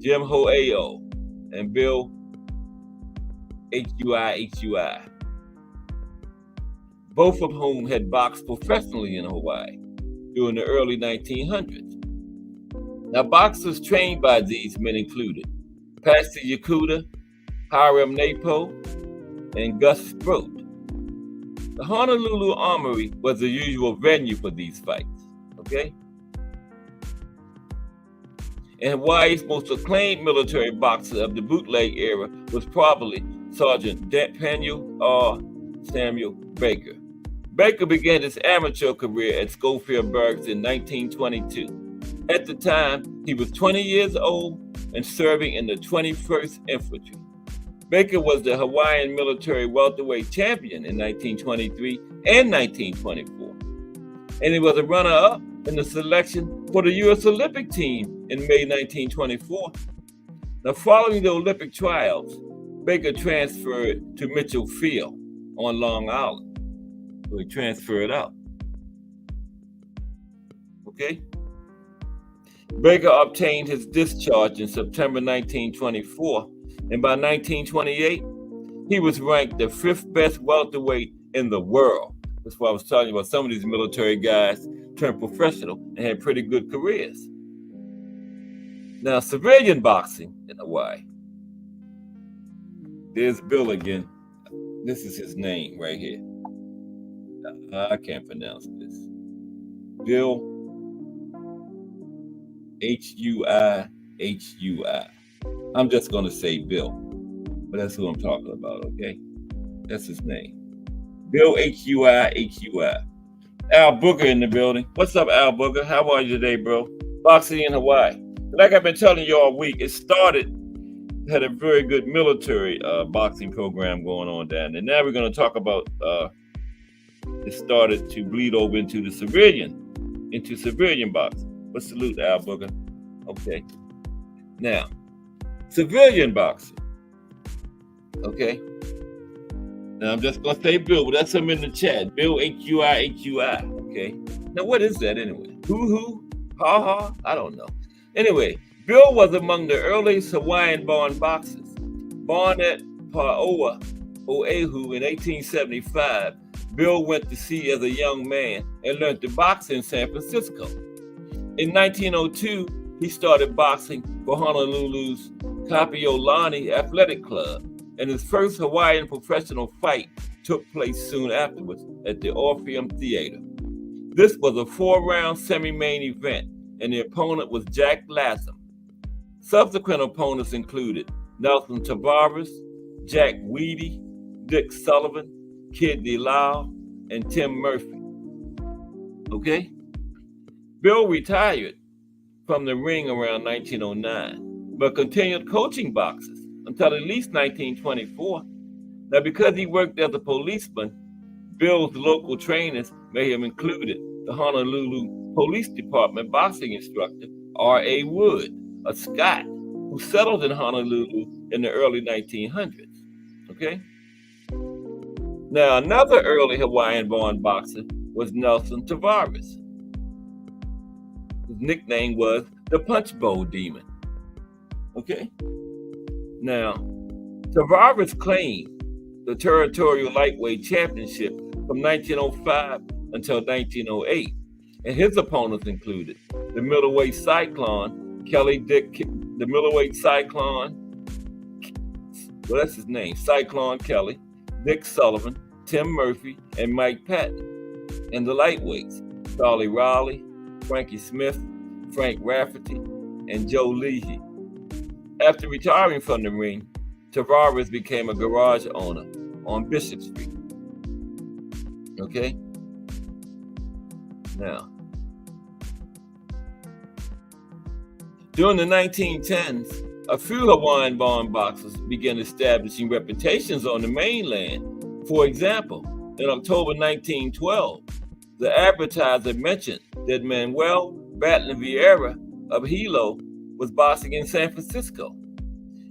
Jim Ho'eo and Bill Hui, both of whom had boxed professionally in Hawaii during the early 1900s. Now, boxers trained by these men included Patsy Yakuta, Hiram Napo, and Gus Sproat. The Honolulu Armory was the usual venue for these fights, okay? And Hawaii's most acclaimed military boxer of the bootleg era was probably Sergeant Daniel R. Samuel Baker. Baker began his amateur career at Schofield Barracks in 1922. At the time, he was 20 years old and serving in the 21st Infantry. Baker was the Hawaiian military welterweight champion in 1923 and 1924. And he was a runner-up in the selection for the U.S. Olympic team in May 1924. Now, following the Olympic trials, Baker transferred to Mitchell Field on Long Island. So he transferred out. Okay? Baker obtained his discharge in September 1924, and by 1928, he was ranked the 5th best welterweight in the world. That's why I was talking about some of these military guys turned professional and had pretty good careers. Now, civilian boxing in Hawaii. There's Bill again. This is his name right here. I can't pronounce this. Bill Hui. I'm just going to say Bill, but that's who I'm talking about, okay? That's his name. Bill Hui. Al Booger in the building. What's up, Al Booger? How are you today, bro? boxing in Hawaii. Like I've been telling you all week, had a very good military boxing program going on down there. Now we're going to talk about it started to bleed over into civilian boxing. But salute Al Booger. Okay. Now, civilian boxing. Okay. Now I'm just gonna say Bill, but that's him in the chat. Bill HUI. Okay. Now what is that anyway? Hoo? Ha ha? I don't know. Anyway, Bill was among the earliest Hawaiian-born boxers. Born at Paoa, Oahu in 1875, Bill went to sea as a young man and learned to box in San Francisco. In 1902, he started boxing for Honolulu's Kapiolani Athletic Club, and his first Hawaiian professional fight took place soon afterwards at the Orpheum Theater. This was a 4-round semi-main event, and the opponent was Jack Latham. Subsequent opponents included Nelson Tavares, Jack Weedy, Dick Sullivan, Kid DeLisle, and Tim Murphy. Okay? Bill retired from the ring around 1909, but continued coaching boxers until at least 1924. Now, because he worked as a policeman, Bill's local trainers may have included the Honolulu Police Department boxing instructor, R.A. Wood, a Scot who settled in Honolulu in the early 1900s. Okay? Now, another early Hawaiian-born boxer was Nelson Tavares. His nickname was the Punch Bowl Demon. Okay? Now, Tavares claimed the territorial lightweight championship from 1905 until 1908, and his opponents included the middleweight Cyclone, the middleweight Cyclone, well, that's his name, Cyclone Kelly, Dick Sullivan, Tim Murphy, and Mike Patton, and the lightweights, Charlie Raleigh, Frankie Smith, Frank Rafferty, and Joe Leahy. After retiring from the ring, Tavares became a garage owner on Bishop Street. Okay? Now, during the 1910s, a few Hawaiian-born boxers began establishing reputations on the mainland. For example, in October 1912, the advertiser mentioned that Manuel Batlin Vieira of Hilo was boxing in San Francisco.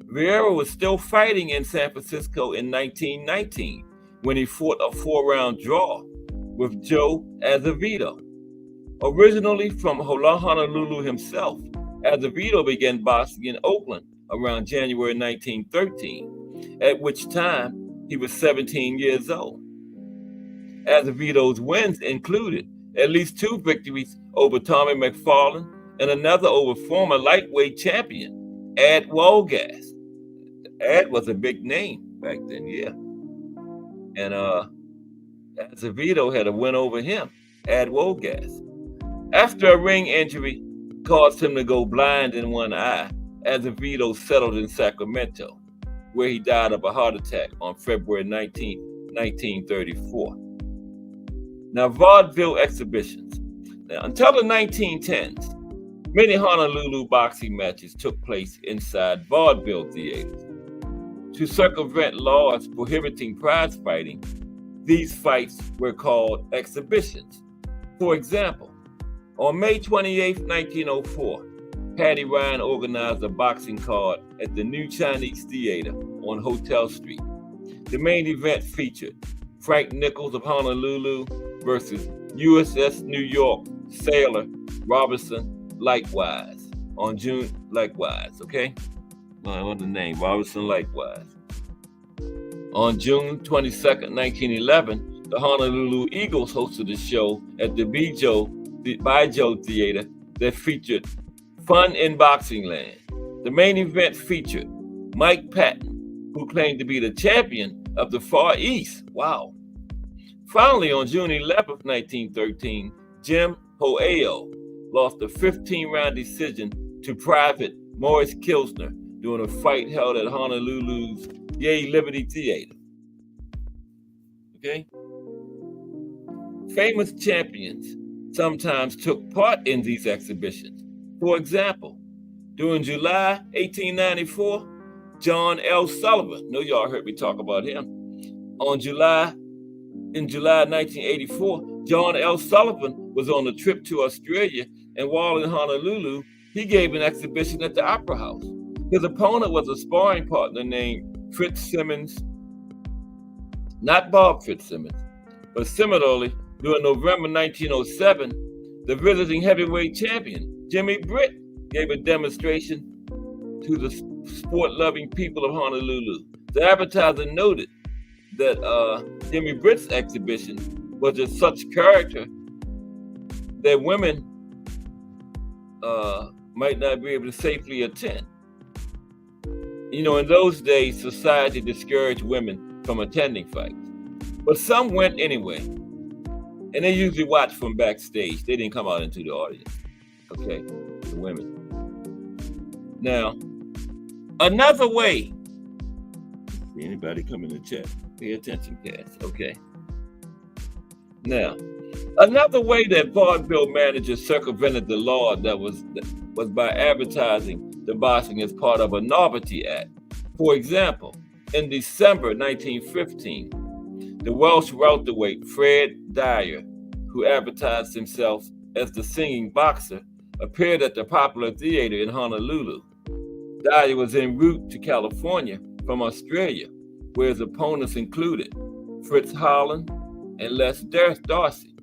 Vieira was still fighting in San Francisco in 1919 when he fought a 4-round draw with Joe Azevedo. Originally from Honolulu himself, Azevedo began boxing in Oakland around January 1913, at which time he was 17 years old. Azevedo's wins included at least 2 victories over Tommy McFarland and another over former lightweight champion, Ad Wolgast. Ad was a big name back then, yeah. And Azevedo had a win over him, Ad Wolgast. After a ring injury caused him to go blind in one eye, Azevedo settled in Sacramento, where he died of a heart attack on February 19, 1934. Now, vaudeville exhibitions. Now, until the 1910s, many Honolulu boxing matches took place inside vaudeville theaters. To circumvent laws prohibiting prize fighting, these fights were called exhibitions. For example, on May 28, 1904, Patty Ryan organized a boxing card at the New Chinese Theater on Hotel Street. The main event featured Frank Nichols of Honolulu versus USS New York sailor Robertson Likewise on June, okay? What's the name? Robertson Likewise. On June 22nd, 1911, the Honolulu Eagles hosted a show at the Baijiu Theater that featured Fun in Boxing Land. The main event featured Mike Patton, who claimed to be the champion of the Far East. Wow. Finally, on June 11th, 1913, Jim Hoeo lost a 15-round decision to Private Morris Kilsner during a fight held at Honolulu's Yay Liberty Theater. Okay? Famous champions sometimes took part in these exhibitions. For example, during July 1894, John L. Sullivan, know y'all heard me talk about him. In July 1984, John L. Sullivan was on a trip to Australia, and while in Honolulu, he gave an exhibition at the Opera House. His opponent was a sparring partner named Fritz Simmons, not Bob Fitzsimmons, but similarly, during November 1907, the visiting heavyweight champion, Jimmy Britt, gave a demonstration to the sport-loving people of Honolulu. The advertiser noted that Jimmy Britt's exhibition was of such character that women might not be able to safely attend. You know, in those days, society discouraged women from attending fights, but some went anyway, and they usually watched from backstage. They didn't come out into the audience, okay, the women. Now, another way, anybody come in the chat? Pay attention, Cass, okay? Now, another way that vaudeville managers circumvented the law that was by advertising the boxing as part of a novelty act. For example, in December 1915, the Welsh welterweight Fred Dyer, who advertised himself as the singing boxer, appeared at the Popular Theater in Honolulu. Dyer was en route to California from Australia, where his opponents included Fritz Holland and Les Darcy.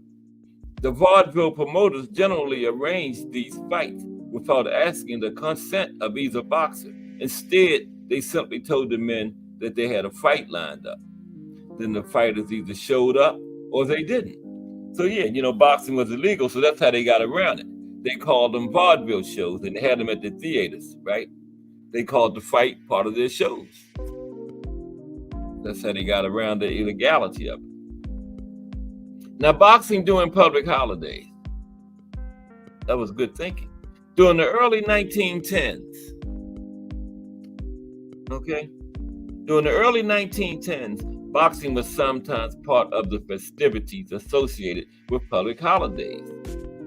The vaudeville promoters generally arranged these fights without asking the consent of either boxer. Instead, they simply told the men that they had a fight lined up. Then the fighters either showed up or they didn't. So yeah, you know, boxing was illegal, so that's how they got around it. They called them vaudeville shows, and they had them at the theaters, right? They called the fight part of their shows. That's how they got around the illegality of it. Now, boxing during public holidays. That was good thinking. During the early 1910s, okay? During the early 1910s, boxing was sometimes part of the festivities associated with public holidays,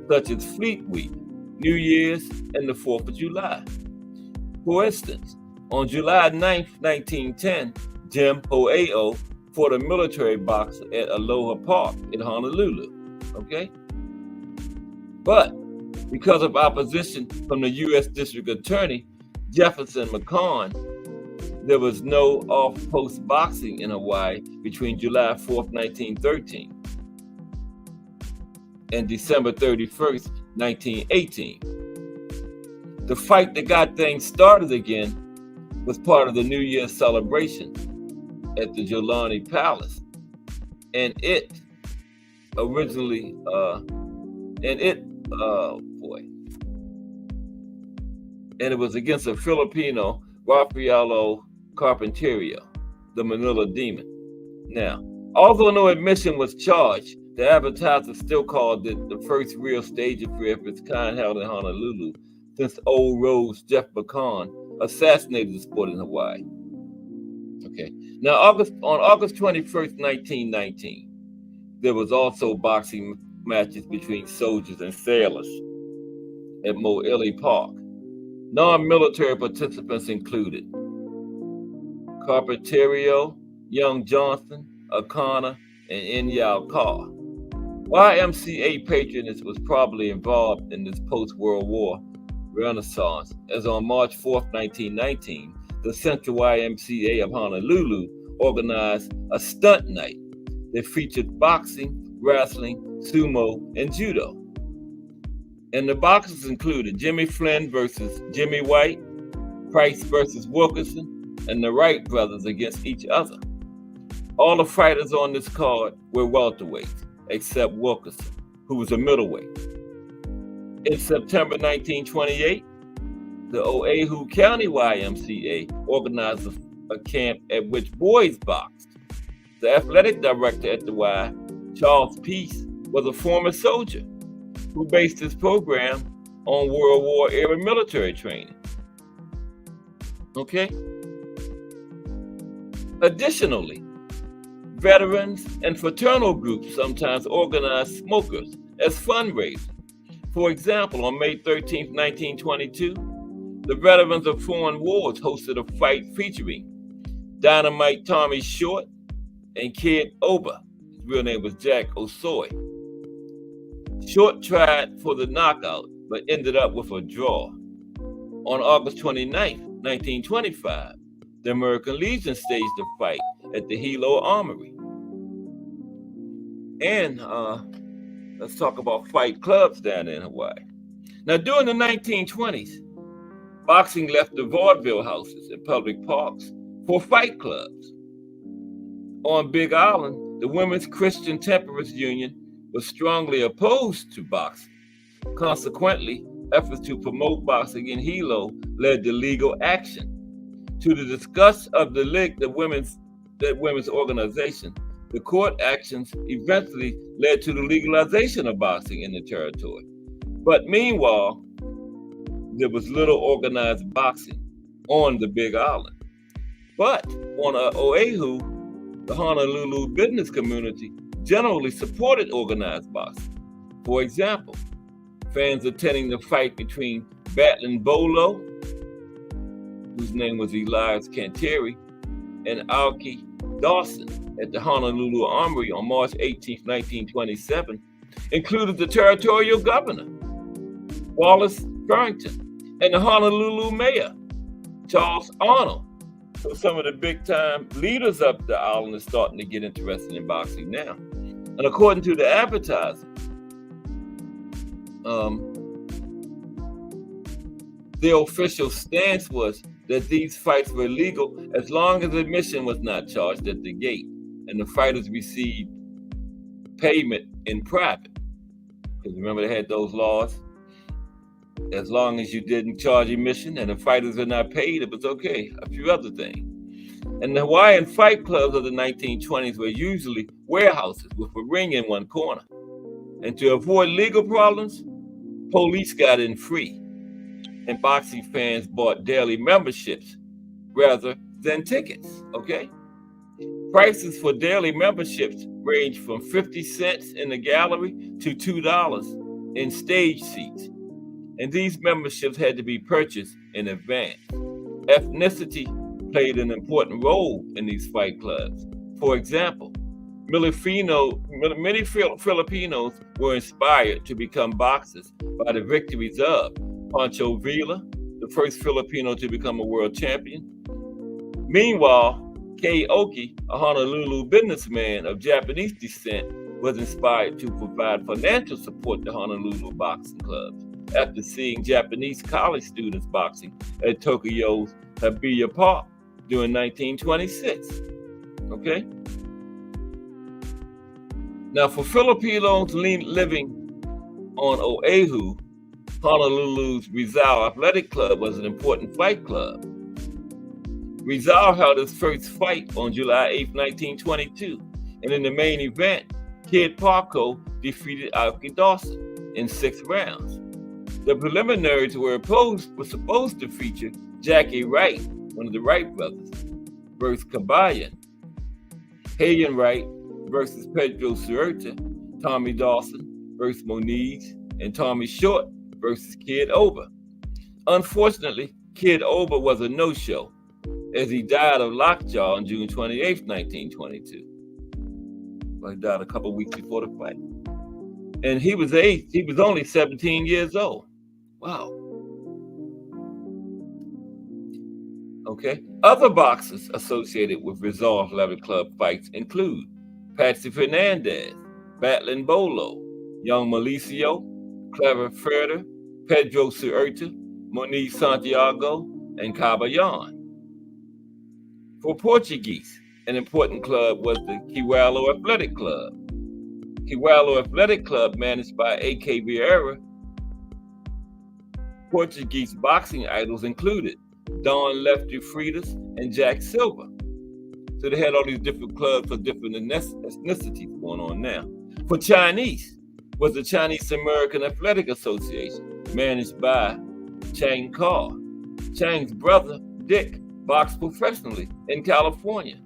such as Fleet Week, New Year's, and the 4th of July. For instance, on July 9th, 1910, Jim Ho'eo fought a military boxer at Aloha Park in Honolulu, okay? But because of opposition from the U.S. District Attorney, Jefferson McCon, there was no off-post boxing in Hawaii between July 4th, 1913 and December 31st, 1918. The fight that got things started again was part of the New Year's celebration at the Jolani Palace. And it originally, and it was against a Filipino, Rafaelo Carpinterio, the Manila Demon. Now, although no admission was charged, the advertiser still called it the first real stage affair of its kind held in Honolulu since Old Rose Jeff McCon assassinated the sport in Hawaii. Okay. Now, on August 21st, 1919, there was also boxing matches between soldiers and sailors at Mo'ili Park. Non-military participants included Carpinterio, Young Johnson, O'Connor, and Inyao Carr. YMCA patronage was probably involved in this post-World War Renaissance, as on March 4th, 1919, the Central YMCA of Honolulu organized a stunt night that featured boxing, wrestling, sumo, and judo. And the boxers included Jimmy Flynn versus Jimmy White, Price versus Wilkerson, and the Wright brothers against each other. All the fighters on this card were welterweights, except Wilkerson, who was a middleweight. In September 1928, the Oahu County YMCA organized a camp at which boys boxed. The athletic director at the Y, Charles Peace, was a former soldier who based his program on World War era military training. Okay? Additionally, veterans and fraternal groups sometimes organize smokers as fundraisers. For example, on May 13th, 1922, the veterans of foreign wars hosted a fight featuring Dynamite Tommy Short and Kid Ober. His real name was Jack Osoy. Short tried for the knockout, but ended up with a draw. On August 29th, 1925, the American Legion staged a fight at the Hilo Armory. And let's talk about fight clubs down in Hawaii. Now, during the 1920s, boxing left the vaudeville houses and public parks for fight clubs. On Big Island, the Women's Christian Temperance Union was strongly opposed to boxing. Consequently, efforts to promote boxing in Hilo led to legal action. To the disgust of the women's organization, the court actions eventually led to the legalization of boxing in the territory. But meanwhile, there was little organized boxing on the Big Island. But on Oahu, the Honolulu business community generally supported organized boxing. For example, fans attending the fight between Battling Bolo, whose name was Elias Canteri, and Aoki Dawson at the Honolulu Armory on March 18, 1927, included the territorial governor, Wallace Farrington, and the Honolulu mayor, Charles Arnold. So some of the big-time leaders up the island are starting to get interested in boxing now. And according to the advertising, the official stance was that these fights were legal as long as admission was not charged at the gate and the fighters received payment in private. Because remember, they had those laws. As long as you didn't charge admission and the fighters were not paid, it was okay. A few other things. And the Hawaiian fight clubs of the 1920s were usually warehouses with a ring in one corner. And to avoid legal problems, police got in free. And boxing fans bought daily memberships rather than tickets, okay? Prices for daily memberships range from 50 cents in the gallery to $2 in stage seats. And these memberships had to be purchased in advance. Ethnicity played an important role in these fight clubs. For example, many Filipinos were inspired to become boxers by the victories of Pancho Villa, the first Filipino to become a world champion. Meanwhile, Kei Oki, a Honolulu businessman of Japanese descent, was inspired to provide financial support to Honolulu boxing clubs after seeing Japanese college students boxing at Tokyo's Hibiya Park during 1926. Okay? Now, for Filipinos living on Oahu, Honolulu's Rizal Athletic Club was an important fight club. Rizal held his first fight on July 8, 1922, and in the main event, Kid Parko defeated Aoki Dawson in 6 rounds. The preliminaries were supposed to feature Jackie Wright, one of the Wright brothers, versus Kabayan, Hayan Wright versus Pedro Suerta, Tommy Dawson versus Moniz, and Tommy Short versus Kid Ober. Unfortunately, Kid Ober was a no-show as he died of lockjaw on June 28, 1922. Well, he died a couple weeks before the fight. And he was only 17 years old. Wow. Okay. Other boxers associated with Rizal Athletic Club fights include Patsy Fernandez, Battling Bolo, Young Malicio, Clever Ferder, Pedro Suerta, Moniz Santiago, and Kabayan. For Portuguese, an important club was the Kiwalo Athletic Club. Kiwalo Athletic Club, managed by A.K. Vieira. Portuguese boxing idols included Don Lefty Freitas and Jack Silva. So they had all these different clubs for different ethnicities going on now. For Chinese was the Chinese American Athletic Association, managed by Chang Carr. Chang's brother, Dick, boxed professionally in California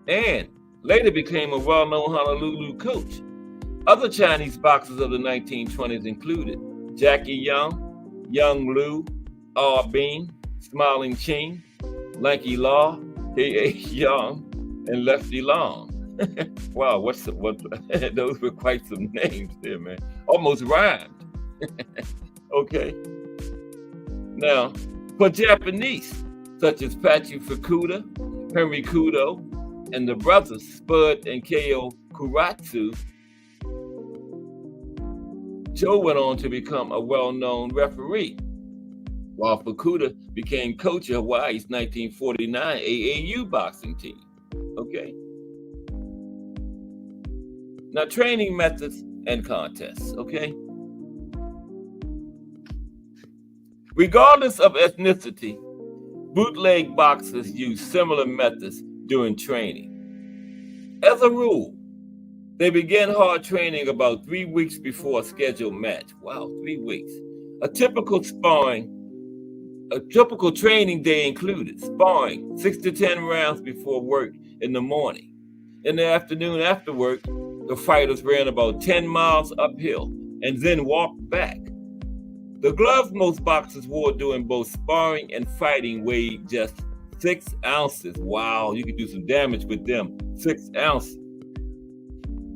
and later became a well-known Honolulu coach. Other Chinese boxers of the 1920s included Jackie Young, Young Liu, Ah Bing, Smiling Ching, Lanky Law, K.A. Young, and Lefty Long. Wow, what those were quite some names there, man. Almost rhymed. Okay. Now, for Japanese, such as Pachi Fukuda, Henry Kudo, and the brothers Spud and Keo Kuratsu, Joe went on to become a well-known referee, while Fukuda became coach of Hawaii's 1949 AAU boxing team. Okay. Now, training methods and contests, okay? Regardless of ethnicity, bootleg boxers use similar methods during training. As a rule, they begin hard training about 3 weeks before a scheduled match. Wow, 3 weeks. A typical training day included sparring 6 to 10 rounds before work in the morning. In the afternoon after work, the fighters ran about 10 miles uphill and then walked back. The gloves most boxers wore during both sparring and fighting weighed just 6 ounces. Wow, you could do some damage with them. 6 ounces.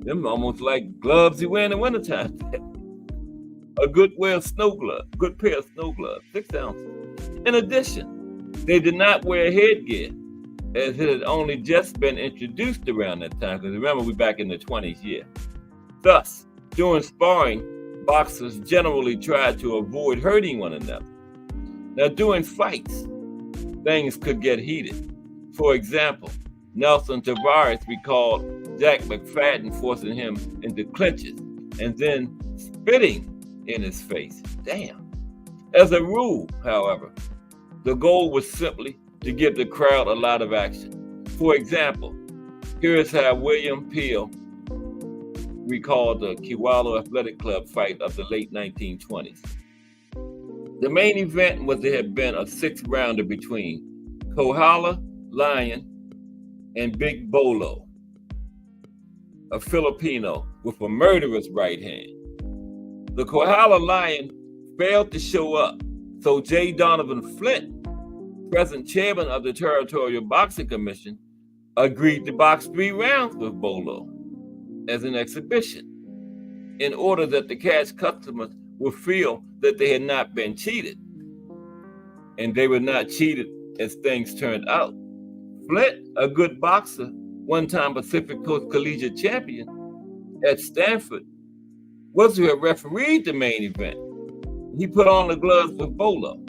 Them almost like gloves you wear in the wintertime. A good pair of snow gloves, 6 ounces. In addition, they did not wear headgear, as it had only just been introduced around that time, because remember, we're back in the 20s, yeah. Thus, during sparring, boxers generally tried to avoid hurting one another. Now, during fights, things could get heated. For example, Nelson Tavares recalled Jack McFadden forcing him into clinches and then spitting in his face. Damn. As a rule, however, the goal was simply to give the crowd a lot of action. For example, here is how William Peel recalled the Kiwalo Athletic Club fight of the late 1920s. The main event was there had been a 6-rounder between Kohala Lion and Big Bolo, a Filipino with a murderous right hand. The Kohala Lion failed to show up, so J. Donovan Flint, present chairman of the Territorial Boxing Commission, agreed to box 3 rounds with Bolo as an exhibition in order that the cash customers would feel that they had not been cheated. And they were not cheated as things turned out. Flint, a good boxer, one-time Pacific Coast Collegiate champion at Stanford, was to have refereed the main event. He put on the gloves with Bolo.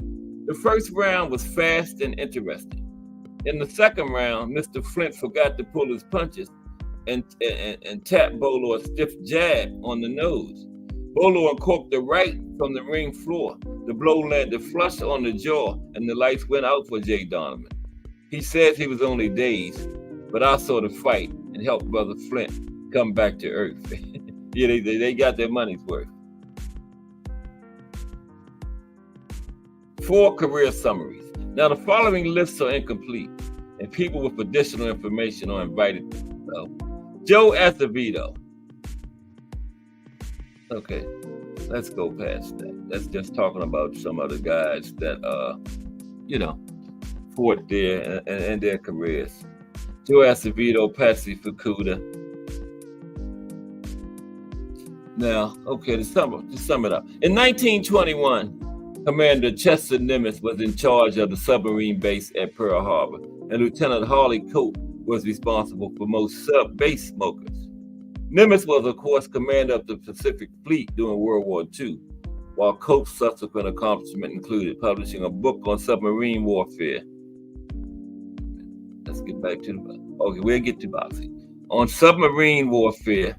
The first round was fast and interesting. In the second round, Mr. Flint forgot to pull his punches and tapped Bolo a stiff jab on the nose. Bolo uncorked the right from the ring floor. The blow landed flush on the jaw, and the lights went out for Jay Donovan. He says he was only dazed, but I saw the fight and helped Brother Flint come back to earth. Yeah, they got their money's worth. 4 career summaries. Now, the following lists are incomplete, and people with additional information are invited to know. Joe Acevedo. Okay, let's go past that. That's just talking about some of the guys that, fought there and their careers. Joe Acevedo, Patsy Fukuda. Now, okay, to sum it up. In 1921, Commander Chester Nimitz was in charge of the submarine base at Pearl Harbor, and Lieutenant Harley Cope was responsible for most sub-base smokers. Nimitz was, of course, commander of the Pacific Fleet during World War II, while Cope's subsequent accomplishment included publishing a book on submarine warfare. Let's get back to we'll get to boxing. On submarine warfare,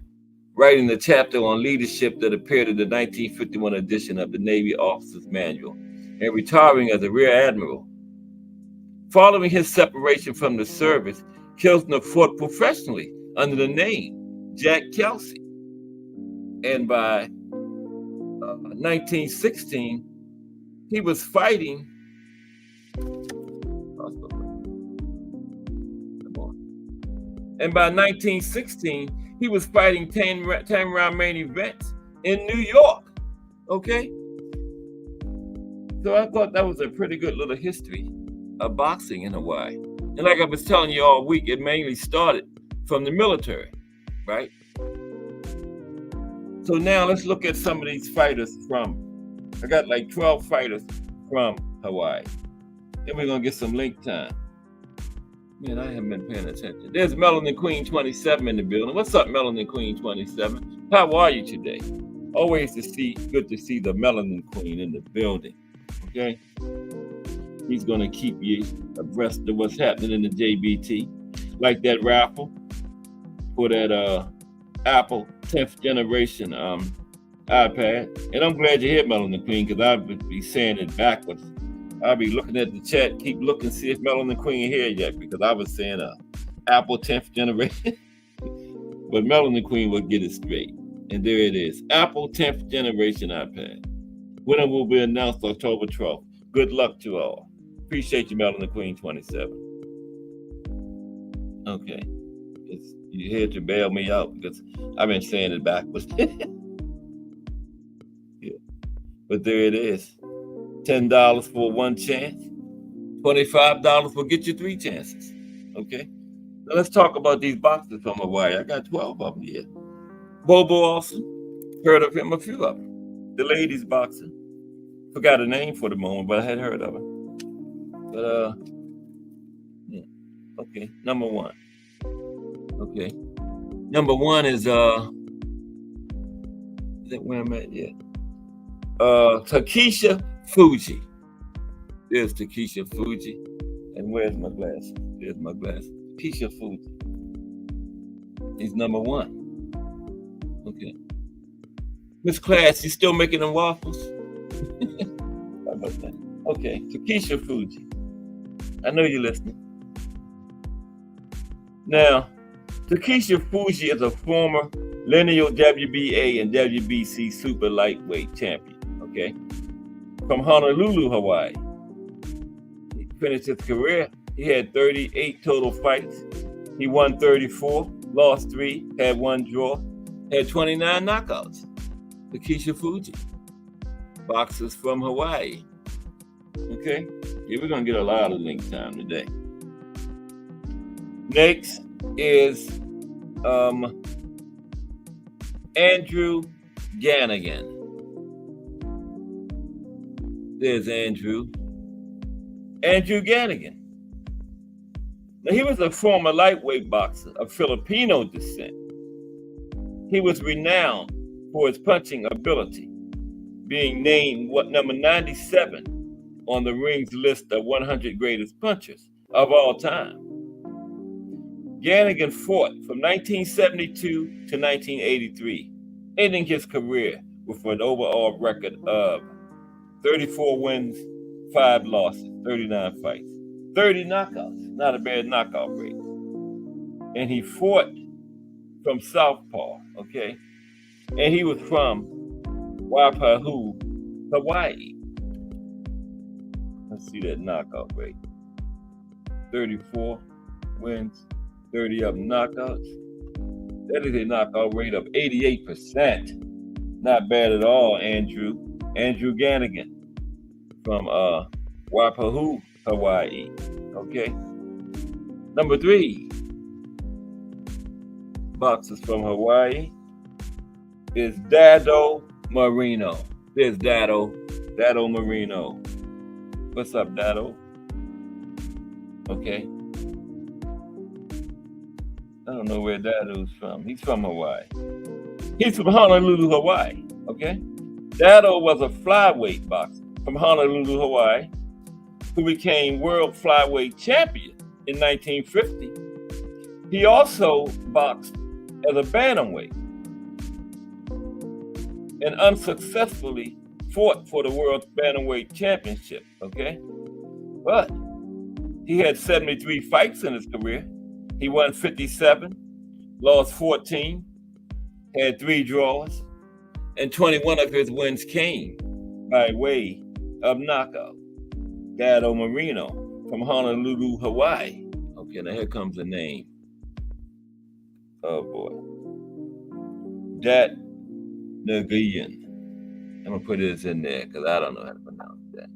writing the chapter on leadership that appeared in the 1951 edition of the Navy Officer's Manual, and retiring as a Rear Admiral. Following his separation from the service, Kilsner fought professionally under the name Jack Kelsey. And by 1916, he was fighting And by 1916, he was fighting 10-round main events in New York. Okay? So I thought that was a pretty good little history of boxing in Hawaii. And like I was telling you all week, it mainly started from the military, right? So now let's look at some of these fighters I got like 12 fighters from Hawaii. Then we're going to get some link time. Man, I haven't been paying attention. There's Melanin Queen 27 in the building. What's up, Melanin Queen 27? How are you today? Always good to see the Melanin Queen in the building. Okay? He's going to keep you abreast of what's happening in the JBT. Like that raffle for that Apple 10th generation iPad. And I'm glad you're here, Melanin Queen, because I would be saying it backwards. I'll be looking at the chat, keep looking, see if Melanin Queen here yet, because I was saying Apple 10th generation. But Melanin Queen will get it straight. And there it is. Apple 10th generation iPad. Winner will be announced October 12th. Good luck to all. Appreciate you, Melanin Queen 27. Okay. You're here to bail me out because I've been saying it backwards. Yeah. But there it is. $10 for one chance. $25 will get you 3 chances. Okay? Now let's talk about these boxers from Hawaii. I got 12 of them here. Bobo Austin. Heard of him, a few of them. The ladies boxer. Forgot a name for the moment, but I had heard of him. But, yeah. Okay, number 1. Okay. Number 1 is that where I'm at? Yeah. Takesha Fuji. There's Takesha Fuji. And where's my glass? There's my glass. Takesha Fuji. He's number 1. Okay. Miss Class, you still making them waffles? How about that? Okay, Takesha Fuji. I know you're listening. Now, Takesha Fuji is a former lineal WBA and WBC super lightweight champion, okay? From Honolulu, Hawaii. He finished his career. He had 38 total fights. He won 34, lost 3, had 1 draw, had 29 knockouts. Takesha Fuji. Boxers from Hawaii. Okay? Yeah, we're going to get a lot of link time today. Next is Andrew Ganigan. There's Andrew. Andrew Ganigan. Now, he was a former lightweight boxer of Filipino descent. He was renowned for his punching ability, being named number 97 on the Ring's list of 100 greatest punchers of all time. Ganigan fought from 1972 to 1983, ending his career with an overall record of 34 wins, 5 losses, 39 fights, 30 knockouts, not a bad knockout rate. And he fought from Southpaw, okay? And he was from Waipahu, Hawaii. Let's see that knockout rate. 34 wins, 30 of them knockouts. That is a knockout rate of 88%. Not bad at all, Andrew. Andrew Ganigan from Waipahu, Hawaii. Okay. Number 3, boxers from Hawaii, is Dado Marino. There's Dado Marino. What's up, Dado? Okay. I don't know where Dado's from. He's from Hawaii. He's from Honolulu, Hawaii. Okay. Dado was a flyweight boxer from Honolulu, Hawaii, who became world flyweight champion in 1950. He also boxed as a bantamweight and unsuccessfully fought for the world bantamweight championship, okay? But he had 73 fights in his career. He won 57, lost 14, had 3 draws, and 21 of his wins came by way of knockout. Dado Marino from Honolulu, Hawaii. Okay, now here comes the name. Oh boy. Dat Nguyen. I'm gonna put this in there because I don't know how to pronounce that.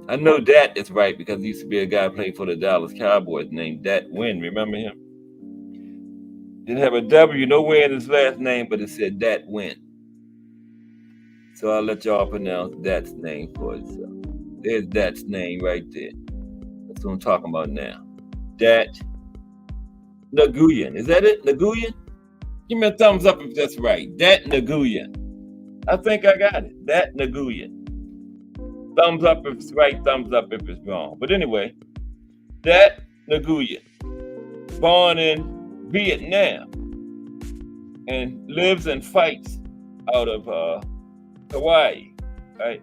I know that is right because there used to be a guy playing for the Dallas Cowboys named Dat Win. Remember him? Didn't have a W nowhere in his last name, but it said Dat Win. So I'll let y'all pronounce Dat's name for itself. There's Dat's name right there. That's what I'm talking about now. Dat Nguyen. Is that it? Nguyen? Give me a thumbs up if that's right. Dat Nguyen. I think I got it. Dat Nguyen. Thumbs up if it's right, thumbs up if it's wrong. But anyway, Dat Nguyen, born in Vietnam and lives and fights out of Hawaii, right?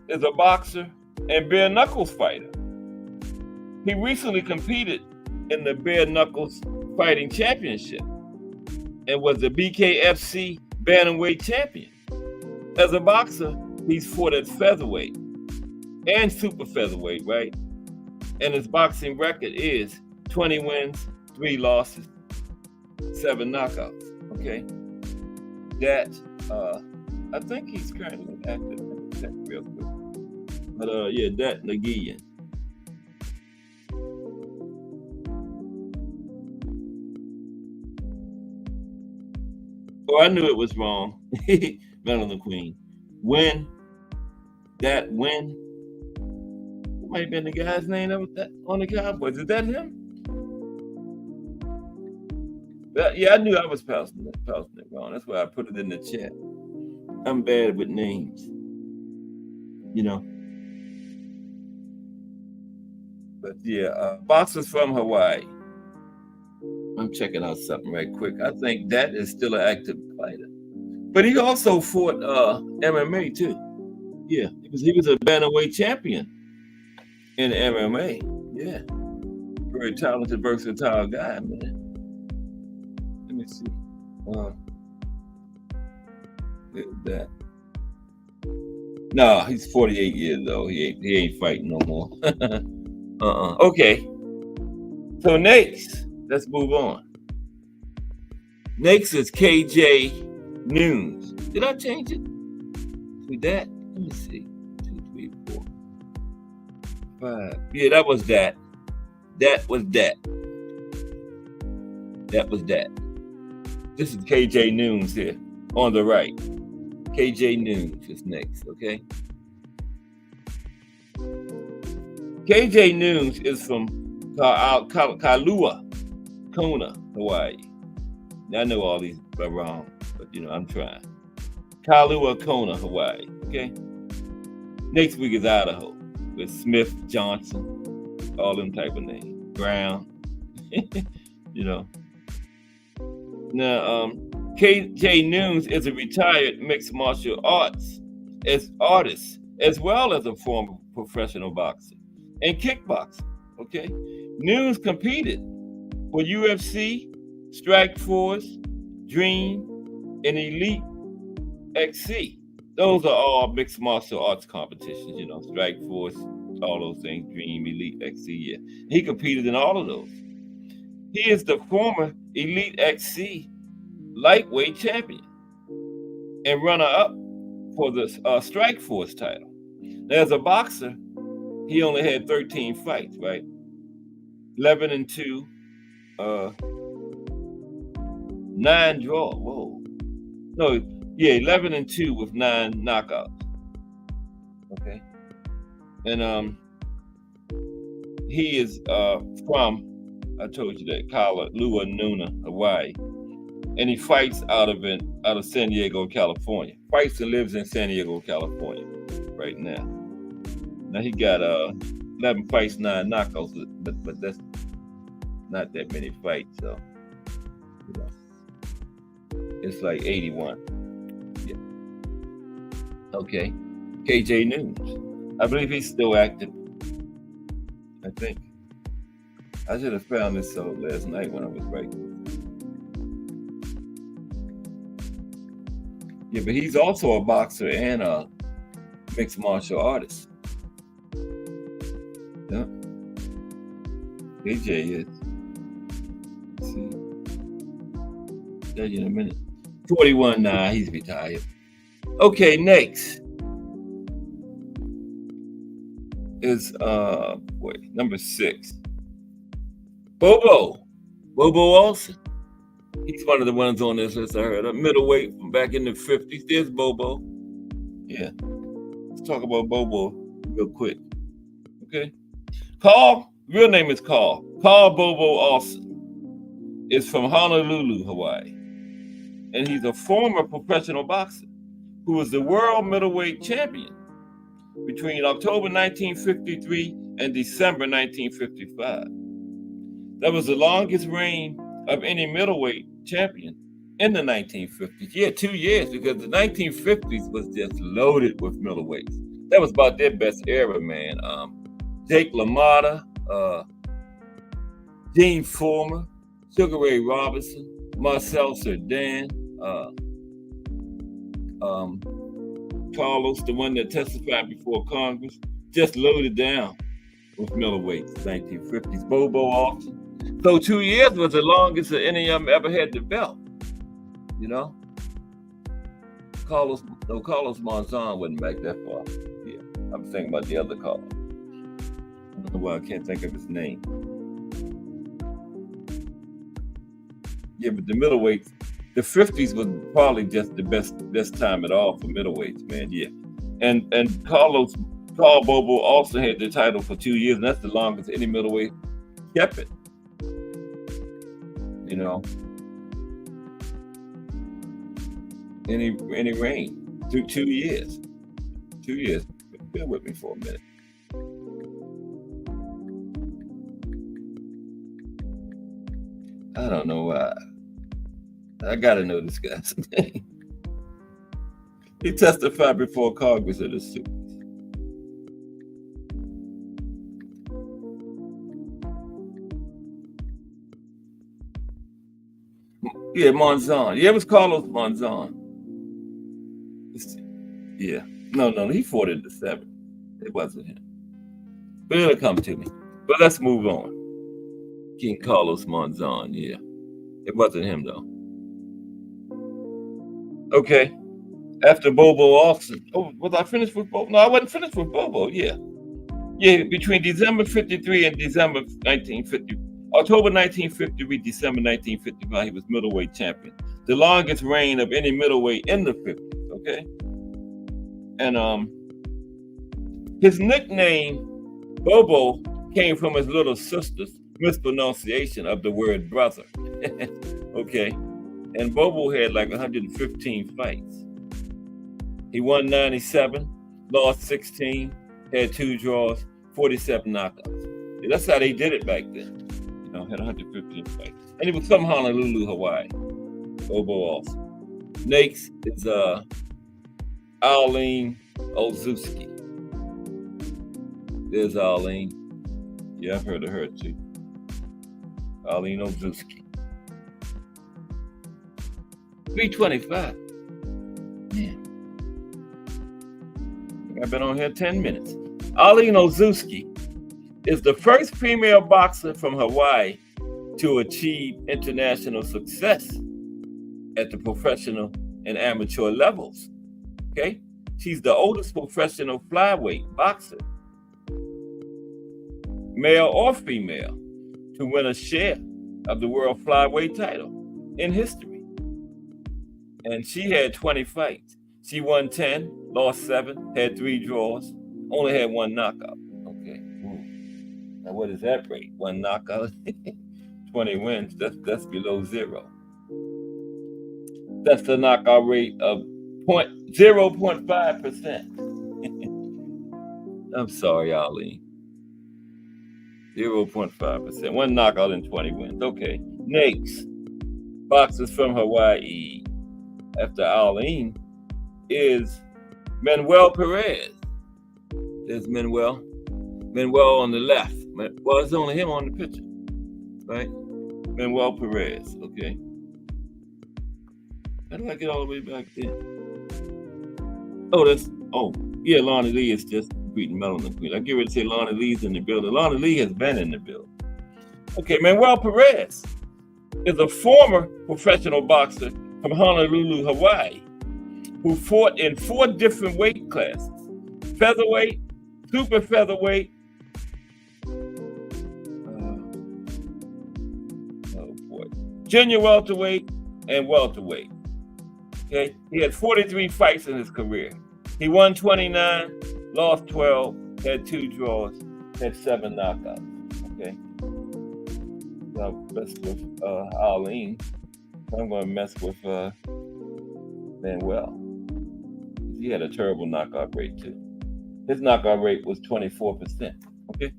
Is a boxer and bare knuckles fighter. He recently competed in the bare knuckles fighting championship and was the BKFC bantamweight champion. As a boxer, he's fought at featherweight and super featherweight, right? And his boxing record is 20 wins, 3 losses, 7 knockouts. Okay, that I think he's currently active. Check real quick. But yeah, Dat Nguyen. Oh, I knew it was wrong. Melanie Queen. Dat Win. It might have been the guy's name that on the Cowboys. Is that him? Yeah, I knew I was pronouncing it wrong. That's why I put it in the chat. I'm bad with names, you know. But yeah, boxers from Hawaii. I'm checking out something right quick. I think that is still an active fighter. But he also fought MMA too. Yeah, he was a bantamweight champion in MMA. Yeah, very talented, versatile guy, man. Let me see. That. No, he's 48 years old. He ain't fighting no more. Okay. So next, let's move on. Next is KJ Noons. Did I change it to that? Let me see. 2, 3, 4, 5. Yeah, that was that. That was that. That was that. This is KJ Noons here on the right. KJ Noons is next, okay? KJ Noons is from Kailua Kona, Hawaii. Now, I know all these are wrong, but I'm trying. Kailua Kona, Hawaii, okay? Next week is Idaho with Smith, Johnson, all them type of names. Brown, Now, KJ Noons is a retired mixed martial arts artist, as well as a former professional boxer and kickboxer. Okay, Noons competed for UFC, Strikeforce, Dream, and Elite XC. Those are all mixed martial arts competitions. Strikeforce, all those things. Dream, Elite XC. Yeah, he competed in all of those. He is the former Elite XC lightweight champion and runner-up for the Strikeforce title. Now, as a boxer, he only had 13 fights, right? 11-2, 9 draws. Whoa. No, yeah, 11-2 with 9 knockouts. Okay. And he is from, I told you that, Kailua Kona, Hawaii. And he fights out of San Diego, California. Fights and lives in San Diego, California right now. Now he got 11 fights, 9 knockouts, but that's not that many fights, so it's like 81. Yeah. Okay. KJ Noons. I believe he's still active. I think. I should have found this out last night when I was writing. Yeah, but he's also a boxer and a mixed martial artist. Yeah. KJ is. Tell you in a minute. 41, nah, he's retired. Okay, next is number 6. Bobo Olsen. He's one of the ones on this list I heard. A middleweight from back in the 50s. There's Bobo. Yeah. Let's talk about Bobo real quick. Okay. Real name is Carl Bobo Olsen is from Honolulu, Hawaii. And he's a former professional boxer who was the world middleweight champion between October 1953 and December 1955. That was the longest reign of any middleweight champion in the 1950s. Yeah, 2 years, because the 1950s was just loaded with middleweights. That was about their best era, man. Jake LaMotta, Gene Foreman, Sugar Ray Robinson, Marcel Cerdan, Carlos, the one that testified before Congress, just loaded down with middleweights, 1950s. Bobo Olsen. So 2 years was the longest that any of them ever had the belt, you know? Carlos Monzon wasn't back that far. Yeah, I'm thinking about the other Carlos. I don't know why I can't think of his name. Yeah, but the middleweights, the 50s was probably just the best time at all for middleweights, man. Yeah, and Carl Bobo also had the title for 2 years, and that's the longest any middleweight kept it. You know, any reign through 2 years. 2 years. Bear with me for a minute. I don't know why. I gotta know this guy's name. He testified before Congress in the suit. Yeah, Monzon. Yeah, it was Carlos Monzon. Yeah. No, he fought in the 7th. It wasn't him. But it'll come to me. But let's move on. King Carlos Monzon, yeah. It wasn't him, though. Okay. After Bobo Olsen. Oh, was I finished with Bobo? No, I wasn't finished with Bobo, yeah. Yeah, between December 53 and December 1950. October 1953, December 1955, he was middleweight champion. The longest reign of any middleweight in the 50s, okay? And his nickname, Bobo, came from his little sister's mispronunciation of the word brother. Okay? And Bobo had like 115 fights. He won 97, lost 16, had 2 draws, 47 knockouts. Yeah, that's how they did it back then. You know, had 115 fights. And he was from Honolulu, Hawaii. Bobo Olsen. Next is Arlene Olszewski. There's Arlene. Yeah, I've heard of her too. Arlene Olszewski. 325. Man. I've been on here 10 minutes. Arlene Olszewski is the first female boxer from Hawaii to achieve international success at the professional and amateur levels. Okay? She's the oldest professional flyweight boxer, male or female, to win a share of the world flyweight title in history. And she had 20 fights. She won 10, lost 7, had 3 draws, only had 1 knockout. Okay. Ooh. Now what is that rate? 1 knockout, 20 wins. That's below 0. That's the knockout rate of 0.5%. I'm sorry, Arlene. 0.5%. 1 knockout and 20 wins. Okay. Next, boxers from Hawaii. After Arlene is Manuel Perez. There's Manuel. Manuel on the left. Well, it's only him on the picture, right? Manuel Perez. Okay. How do I get all the way back there? Yeah, Lonnie Lee is just beating Melanie Queen. I get ready to say Lonnie Lee's in the building. Lonnie Lee has been in the building. Okay, Manuel Perez. is a former professional boxer from Honolulu, Hawaii, who fought in 4 different weight classes: featherweight, super featherweight, junior welterweight, and welterweight. Okay, he had 43 fights in his career. He won 29, lost 12, had 2 draws, had 7 knockouts. Okay, so I messed with Arlene. I'm going to mess with Manuel. He had a terrible knockout rate too. His knockout rate was 24%. Okay,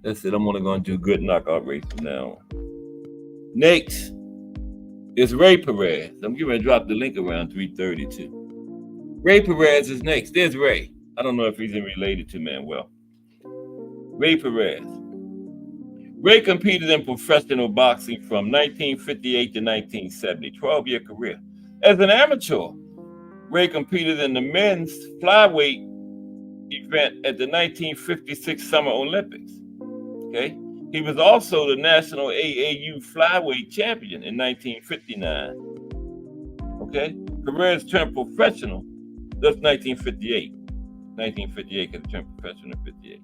that's it. I'm only going to do good knockout rates from now on. Next is Ray Perez. I'm going to drop the link around 3:32. Ray Perez is next. There's Ray. I don't know if he's related to Manuel. Ray Perez. Ray competed in professional boxing from 1958 to 1970, 12-year career. As an amateur, Ray competed in the men's flyweight event at the 1956 Summer Olympics. Okay, he was also the national AAU flyweight champion in 1959. Okay, Perez turned professional. That's 1958. 1958 because he turned professional in 58.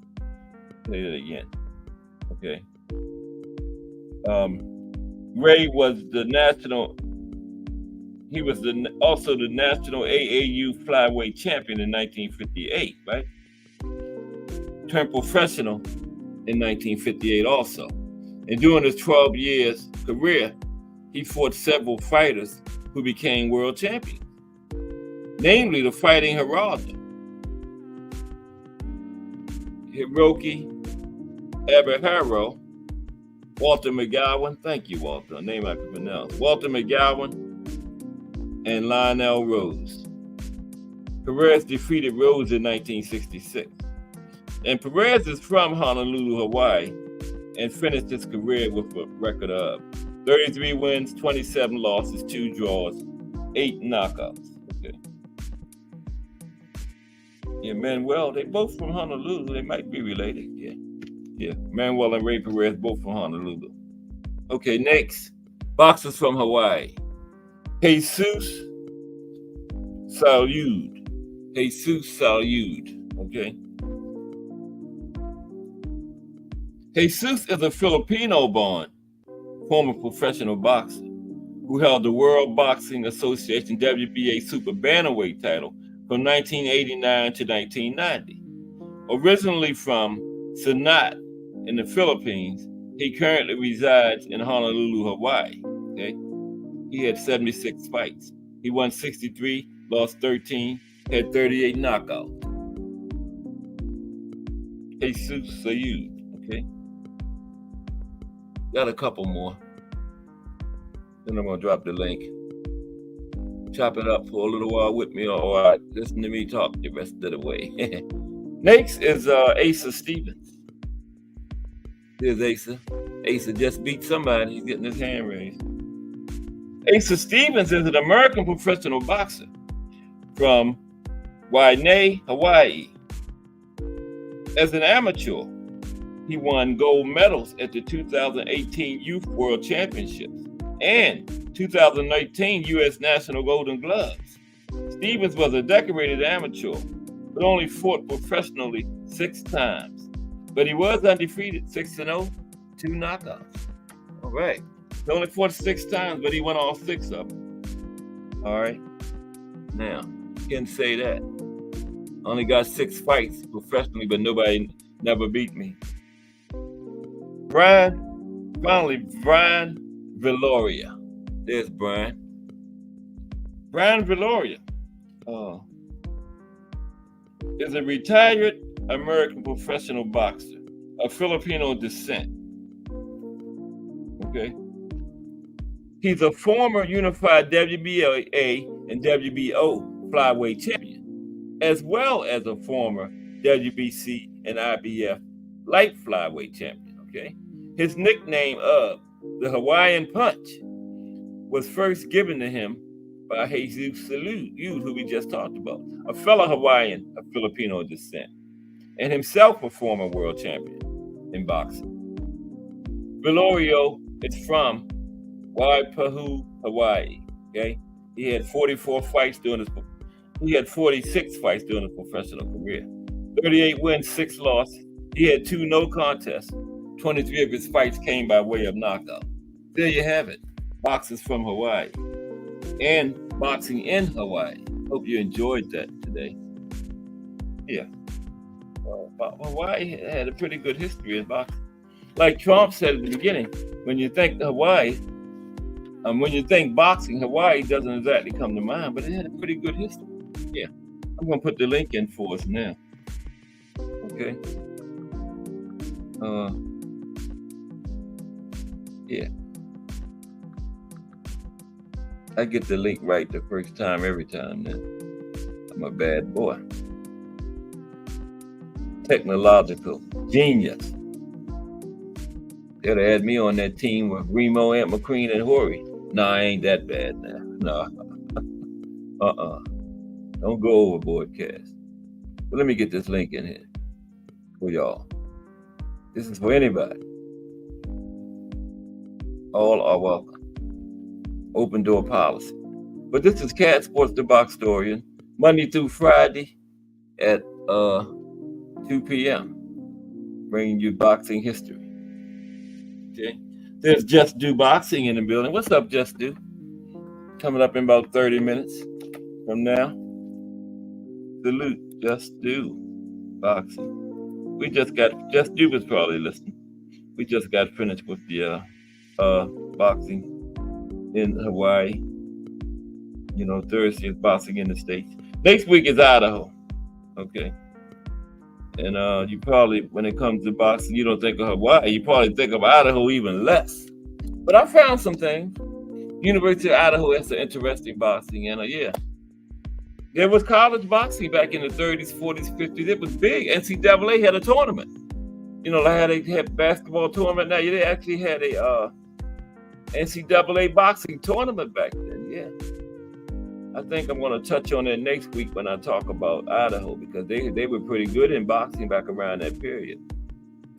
Say that again. Okay. Ray was the national. He was also the national AAU flyweight champion in 1958, right? Turned professional in 1958 also. And during his 12 years career, he fought several fighters who became world champions, namely the Fighting Geraldo, Hiroki Abiharo, Walter McGowan, thank you, Walter, a name I can pronounce, Walter McGowan, and Lionel Rose. Perez defeated Rose in 1966. And Perez is from Honolulu, Hawaii, and finished his career with a record of 33 wins, 27 losses, 2 draws, 8 knockouts. Okay. Yeah, Manuel, they both from Honolulu. They might be related. Yeah. Manuel and Ray Perez, both from Honolulu. Okay, next. Boxers from Hawaii. Jesus Salud. Okay. Jesus is a Filipino-born former professional boxer who held the World Boxing Association WBA Super Bantamweight title from 1989 to 1990. Originally from Sanat in the Philippines, he currently resides in Honolulu, Hawaii. Okay, he had 76 fights. He won 63, lost 13, had 38 knockouts. Jesus Salud. Okay. Got a couple more. Then I'm going to drop the link. Chop it up for a little while with me, or listen to me talk the rest of the way. Next is Asa Stevens. There's Asa. Asa just beat somebody. He's getting his hand raised. Asa Stevens is an American professional boxer from Waianae, Hawaii. As an amateur, he won gold medals at the 2018 Youth World Championships and 2019 U.S. National Golden Gloves. Stevens was a decorated amateur, but only fought professionally 6 times. But he was undefeated, 6-0, 2 knockouts. All right. He only fought 6 times, but he won all 6 of them. All right. Now, you can say that. Only got 6 fights professionally, but nobody never beat me. Brian Viloria. There's Brian. Brian Viloria is a retired American professional boxer of Filipino descent. Okay. He's a former unified WBA and WBO flyweight champion, as well as a former WBC and IBF light flyweight champion. Okay. His nickname of the Hawaiian Punch was first given to him by Jesus Salud, who we just talked about, a fellow Hawaiian of Filipino descent, and himself a former world champion in boxing. Viloria is from Waipahu, Hawaii. Okay, he had 44 fights during his. He had 46 fights during his professional career. 38 wins, 6 losses. He had 2 no contests. 23 of his fights came by way of knockout. There you have it. Boxers from Hawaii and boxing in Hawaii. Hope you enjoyed that today. Yeah. Hawaii had a pretty good history in boxing. Like Trump said at the beginning, when you think Hawaii, when you think boxing, Hawaii doesn't exactly come to mind, but it had a pretty good history. Yeah. I'm going to put the link in for us now. Okay. Yeah. I get the link right the first time, every time now. I'm a bad boy. Technological genius. They'd have had me on that team with Remo, Ant McQueen, and Horry. No, I ain't that bad now. No. Don't go overboard, Cass. But let me get this link in here for y'all. This is for anybody. All are welcome. Open door policy. But this is Cat Sports, the Boxtorian, Monday through Friday at 2 p.m. Bringing you boxing history. Okay. There's Just Do Boxing in the building. What's up, Just Do? Coming up in about 30 minutes from now. Salute, Just Do Boxing. Just Do was probably listening. We just got finished with the boxing in Hawaii. You know, Thursday is boxing in the States. Next week is Idaho. Okay. And you probably, when it comes to boxing, you don't think of Hawaii. You probably think of Idaho even less. But I found some things. University of Idaho has some interesting boxing. And yeah, there was college boxing back in the 30s, 40s, 50s. It was big. NCAA had a tournament. You know, like how they had basketball tournament now. They actually had a NCAA boxing tournament back then. Yeah. I think I'm going to touch on that next week when I talk about Idaho, because they were pretty good in boxing back around that period.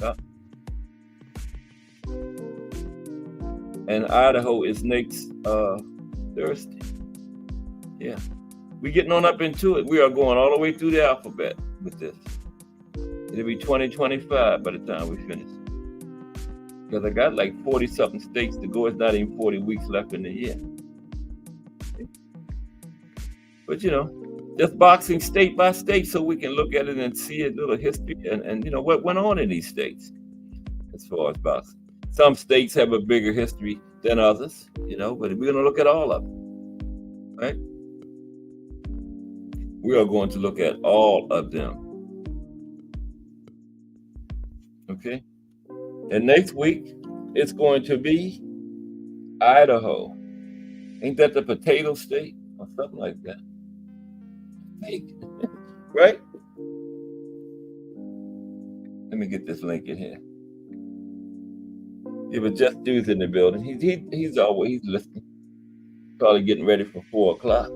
Yeah. And Idaho is next Thursday. Yeah. We're getting on up into it. We are going all the way through the alphabet with this. It'll be 2025 by the time we finish. Because I got like 40-something states to go. It's not even 40 weeks left in the year. But, you know, just boxing state by state so we can look at it and see a little history and you know, what went on in these states as far as boxing. Some states have a bigger history than others, you know, but we're going to look at all of them, right? We are going to look at all of them. Okay? And next week, it's going to be Idaho. Ain't that the potato state or something like that? Right? Let me get this link in here. Yeah, but Just Dude's in the building. He's always listening. Probably getting ready for 4 o'clock.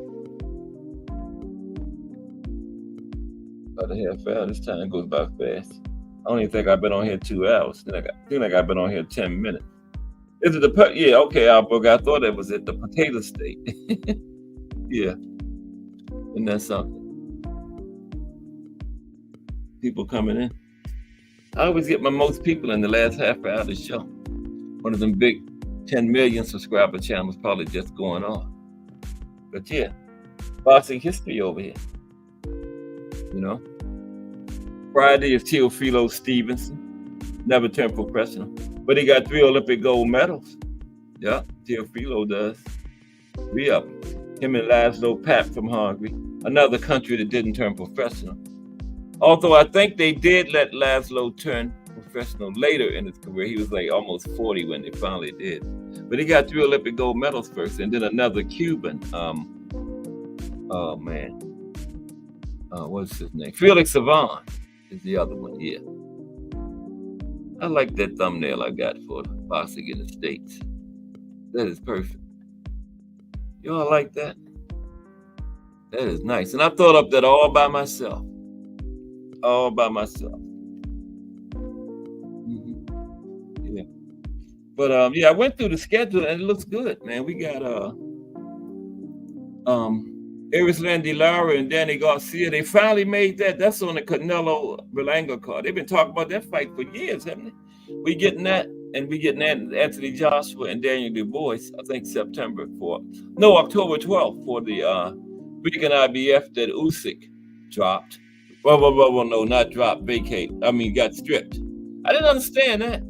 About a half hour. This time goes by fast. I don't even think I've been on here 2 hours. I feel like I've been on here 10 minutes. Is it the yeah? Okay, Albert. I thought it was at the potato state. Yeah. Isn't that something? People coming in. I always get my most people in the last half hour of the show. One of them big 10 million subscriber channels probably just going on. But yeah, boxing history over here. You know? Friday is Teofilo Stevenson. Never turned professional. But he got 3 Olympic gold medals. Yeah, Teofilo does. 3 of them. Him and Laszlo Papp from Hungary, another country that didn't turn professional. Although I think they did let Laszlo turn professional later in his career. He was like almost 40 when they finally did. But he got 3 Olympic gold medals first, and then another Cuban. Oh man, what's his name? Felix Savon is the other one. Yeah, I like that thumbnail I got for boxing in the States. That is perfect. Y'all like that? That is nice. And I thought up that all by myself. All by myself. Mm-hmm. Yeah. But yeah, I went through the schedule and it looks good, man. We got Erislandy Lara and Danny Garcia. They finally made that. That's on the Canelo Berlanga card. They've been talking about that fight for years, haven't they? We getting that, and we getting that Anthony Joshua and Daniel Du Bois. I think October 12th for the Beacon IBF that Usyk dropped. Well, no, not dropped, vacate. I mean, got stripped. I didn't understand that.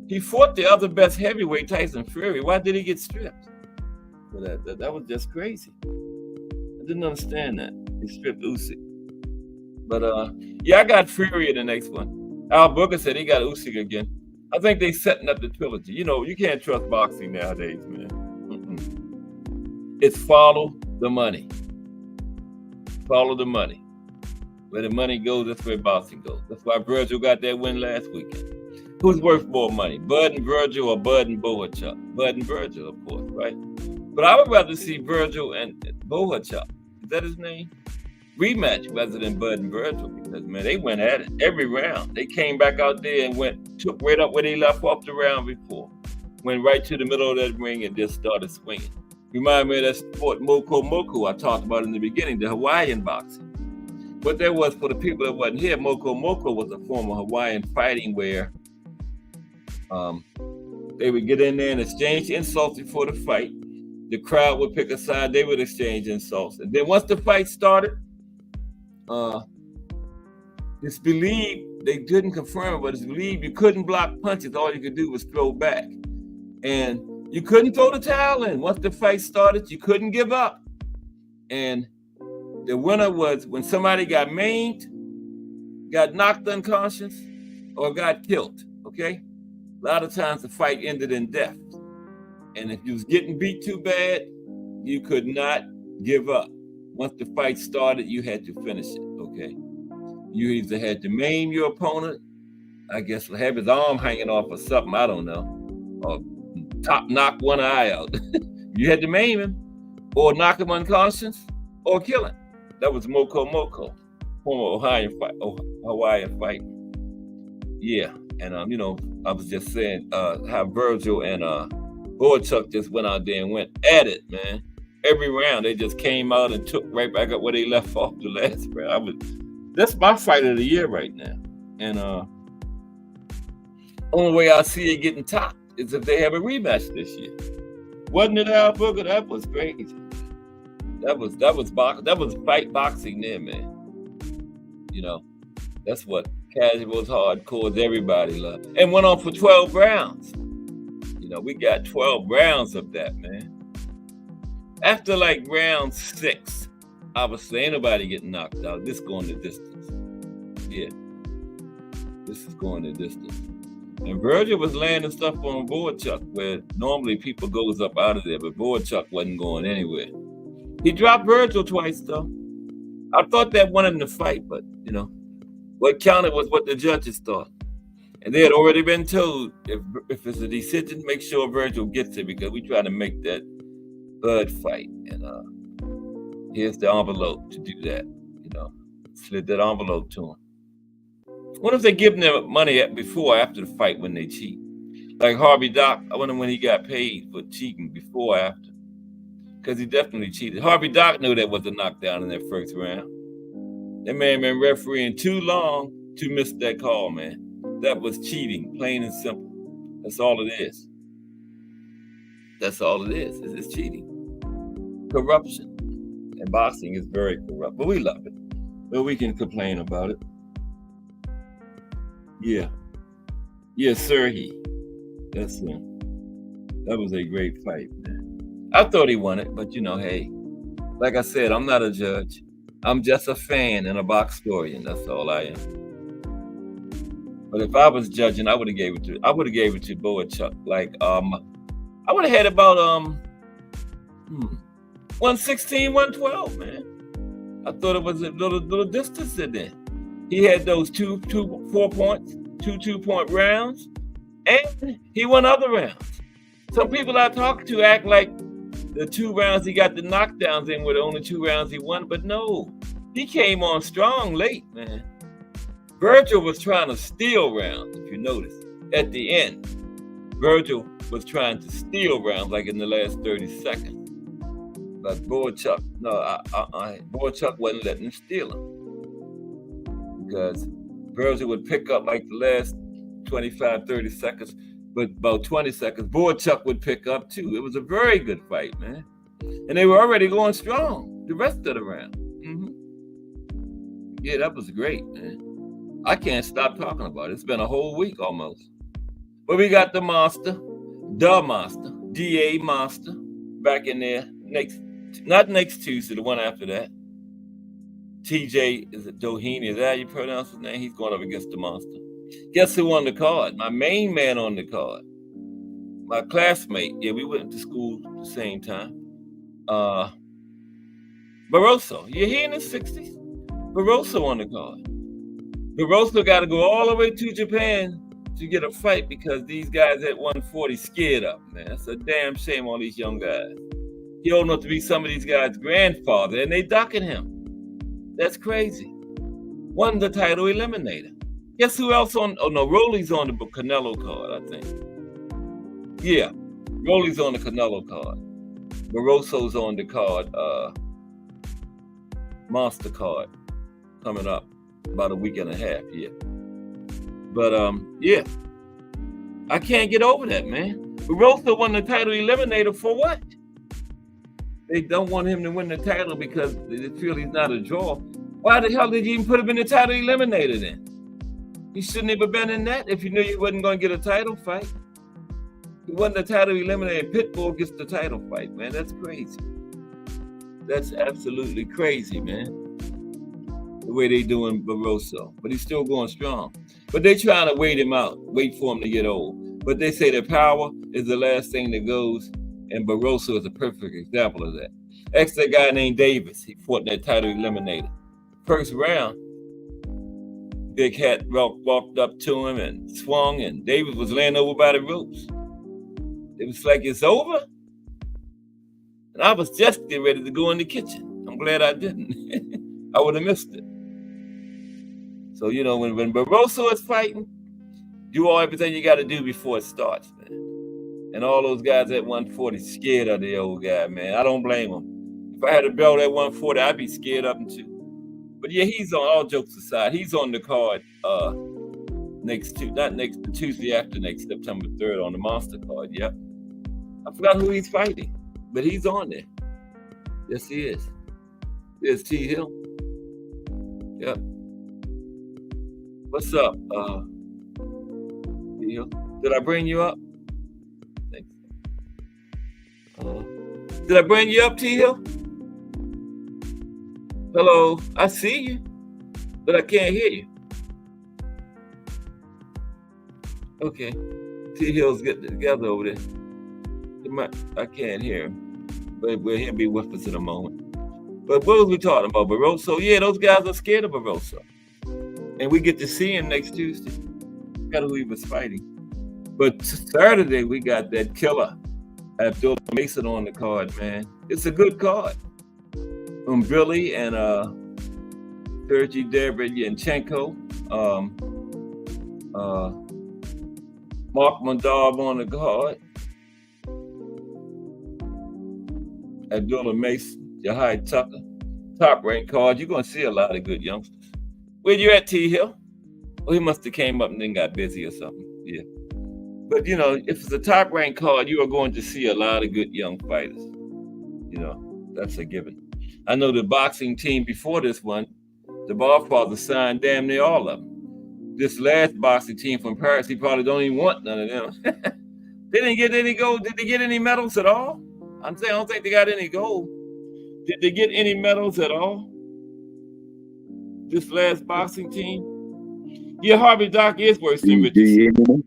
He fought the other best heavyweight, Tyson Fury. Why did he get stripped? Well, that was just crazy. I didn't understand that. He stripped Usyk. But yeah, I got Fury in the next one. Al Booker said he got Usyk again. I think they setting up the trilogy. You know, you can't trust boxing nowadays, man. It's follow the money. Follow the money. Where the money goes, that's where boxing goes. That's why Virgil got that win last weekend. Who's worth more money, Bud and Virgil or Bud and Bohachuk? Bud and Virgil, of course, right? But I would rather see Virgil and Bohachuk, is that his name? Rematch rather than Bud and Virgil, because, man, they went at it every round. They came back out there and took right up where they left off the round before. Went right to the middle of that ring and just started swinging. Remind me of that sport Moko I talked about in the beginning, the Hawaiian boxing. What that was, for the people that wasn't here, Moko was a form of Hawaiian fighting where they would get in there and exchange insults before the fight. The crowd would pick a side, they would exchange insults. And then once the fight started, it's believed, they didn't confirm it, but it's believed you couldn't block punches. All you could do was throw back. And you couldn't throw the towel in. Once the fight started, you couldn't give up. And the winner was when somebody got maimed, got knocked unconscious, or got killed, okay? A lot of times the fight ended in death. And if you was getting beat too bad, you could not give up. Once the fight started, you had to finish it, okay? You either had to maim your opponent, I guess have his arm hanging off or something, I don't know, or knock one eye out. You had to maim him, or knock him unconscious, or kill him. That was Moko, former Hawaiian fight. Yeah, and you know, I was just saying how Virgil and Bohachuk just went out there and went at it, man. Every round they just came out and took right back up where they left off the last round. That's my fight of the year right now. And only way I see it getting topped is if they have a rematch this year. Wasn't it, Al Booker? That was crazy. That was fight boxing there, man. You know, that's what casuals, hardcores, everybody love. And went on for 12 rounds. You know, we got 12 rounds of that, man. After like round 6, obviously ain't nobody getting knocked out. This going the distance. Yeah. This is going the distance. And Virgil was landing stuff on Bohachuk where normally people goes up out of there, but Bohachuk wasn't going anywhere. He dropped Virgil twice, though. I thought that won him the fight, but, you know, what counted was what the judges thought. And they had already been told, if it's a decision, make sure Virgil gets it, because we try to make that Bud fight. And here's the envelope to do that. You know, slid that envelope to him. What if they give them money before or after the fight when they cheat? Like Harvey Dock, I wonder when he got paid for cheating, before or after. Because he definitely cheated. Harvey Dock knew that was a knockdown in that first round. That man been refereeing too long to miss that call, man. That was cheating, plain and simple. That's all it is. That's all it is. It's cheating. Corruption. And boxing is very corrupt. But we love it. But we can complain about it. Yeah. Yes, sir, That's him. That was a great fight, man. I thought he won it, but you know, hey, like I said, I'm not a judge. I'm just a fan and a box historian. That's all I am. But if I was judging, I would have gave it to Bohachuk. Like I would have had about 116, 112, man. I thought it was a little distance in there. He had those two 2-point rounds, and he won other rounds. Some people I talk to act like the 2 rounds he got the knockdowns in were the only 2 rounds he won, but no, he came on strong late, man. Virgil was trying to steal rounds, if you notice, at the end. Virgil was trying to steal rounds like in the last 30 seconds. But Boychuk wasn't letting him steal them. Because Virgil would pick up like the last 25, 30 seconds, but about 20 seconds, Boychuk would pick up too. It was a very good fight, man. And they were already going strong the rest of the round. Yeah, that was great, man. I can't stop talking about it. It's been a whole week almost. But we got the Monster, DA Monster, back in there not next Tuesday, the one after that. TJ, is it Doheny? Is that how you pronounce his name? He's going up against the Monster. Guess who on the card? My main man on the card. My classmate. Yeah, we went to school at the same time. Barroso. Yeah, he in his 60s. Barroso on the card. Barroso got to go all the way to Japan to get a fight because these guys at 140 scared up, man. That's a damn shame on these young guys. He old enough to be some of these guys' grandfather, and they ducking him. That's crazy. Won the title eliminator. Guess who else on? Oh no, Rolly's on the Canelo card, I think. Yeah, Rolly's on the Canelo card. Barroso's on the card, Monster card, coming up about a week and a half. Yeah, but yeah, I can't get over that, man. Barroso won the title eliminator for what? They don't want him to win the title because they feel he's not a draw. Why the hell did you even put him in the title eliminator then? He shouldn't have been in that if you knew you wasn't going to get a title fight. He won the title eliminator. Pitbull gets the title fight, man. That's crazy. That's absolutely crazy, man. The way they doing Barroso. But he's still going strong. But they trying to wait him out, wait for him to get old. But they say that power is the last thing that goes. And Barroso is a perfect example of that. Ask that guy named Davis. He fought in that title eliminator. First round, Big Hat walked up to him and swung, and Davis was laying over by the ropes. It was like, it's over? And I was just getting ready to go in the kitchen. I'm glad I didn't. I would have missed it. So, you know, when Barroso is fighting, do all everything you got to do before it starts, man. And all those guys at 140 scared of the old guy, man. I don't blame them. If I had a belt at 140, I'd be scared of him too. But yeah, he's on, all jokes aside, he's on the card Tuesday after next, September 3rd on the Monster card, yep. I forgot who he's fighting, but he's on there. Yes, he is. There's T. Hill. Yep. What's up, T. Hill? Did I bring you up? Did I bring you up, T. Hill? Hello, I see you, but I can't hear you. Okay, T. Hill's getting together over there. I can't hear him, but he'll be with us in a moment. But what was we talking about, Barroso? Yeah, those guys are scared of Barroso. And we get to see him next Tuesday. Forgot who he was fighting. But Saturday, we got that killer. Abdul Mason on the card, man. It's a good card. Billy and Sergey Derevyanchenko, Mark Mondov on the card. Abdullah Mason, Jahai Tucker, top ranked card. You're gonna see a lot of good youngsters. Where you at, T. Hill? Well, he must have came up and then got busy or something. Yeah. But, you know, if it's a top-ranked card, you are going to see a lot of good young fighters. You know, that's a given. I know the boxing team before this one, the Barfathers signed damn near all of them. This last boxing team from Paris, he probably don't even want none of them. They didn't get any gold. Did they get any medals at all? I'm saying I don't think they got any gold. Did they get any medals at all? This last boxing team? Yeah, Harvey Doc is worse than Richardson.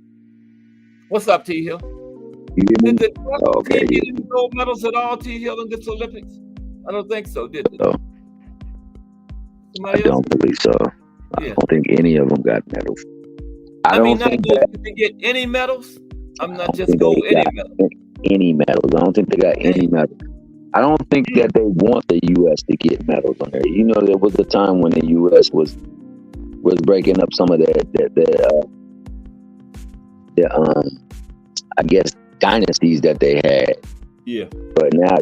What's up, T. Hill? Did the team get any gold medals at all, T. Hill, in this Olympics? I don't think so, did they? I don't believe so. Yeah. I don't think any of them got medals. Did they get any medals? I'm not just gold, any medals. Any medals. I don't think they got any medals. I don't think that they want the U.S. to get medals on there. You know, there was a time when the U.S. was breaking up some of their I guess, dynasties that they had. Yeah. But now,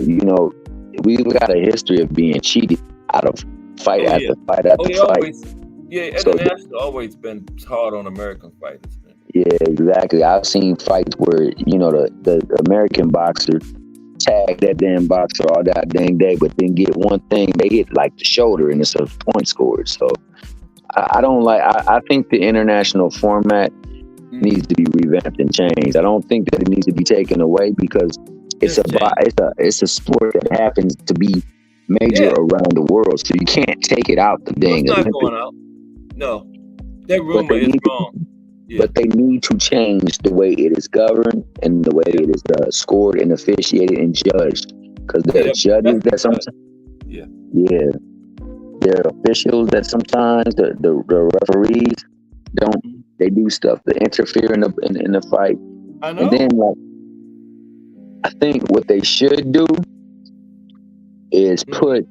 we've got a history of being cheated out of fight after fight after fight. Always. Yeah, So- international always been hard on American fighters, man. Yeah, exactly. I've seen fights where, the American boxer tag that damn boxer all that dang day, but then get one thing, they hit like the shoulder and it's a point scored. So I don't like, I think the international format needs to be revamped and changed. I don't think that it needs to be taken away because it's a sport that happens to be major around the world. So you can't take it out the dang It's not Olympics. going out. No. That rumor is wrong. Yeah. But they need to change the way it is governed and the way it is scored and officiated and judged. Because there are judges that sometimes, there are officials that sometimes the referees they do stuff to interfere in the fight. I know. And then I think what they should do is put,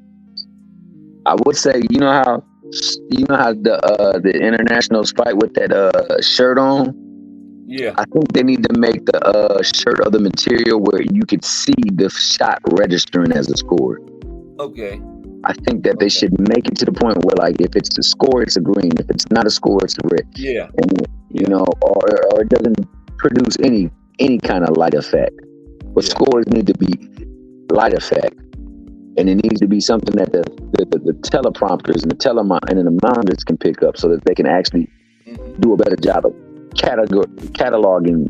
I would say, you know how the internationals fight with that shirt on? Yeah. I think they need to make the shirt of the material where you could see the shot registering as a score. Okay. I think that they should make it to the point where, like, if it's a score, it's a green. If it's not a score, it's a red. Yeah. And or it doesn't produce any kind of light effect. But scores need to be light effect. And it needs to be something that the teleprompters and the monitors can pick up so that they can actually do a better job of cataloging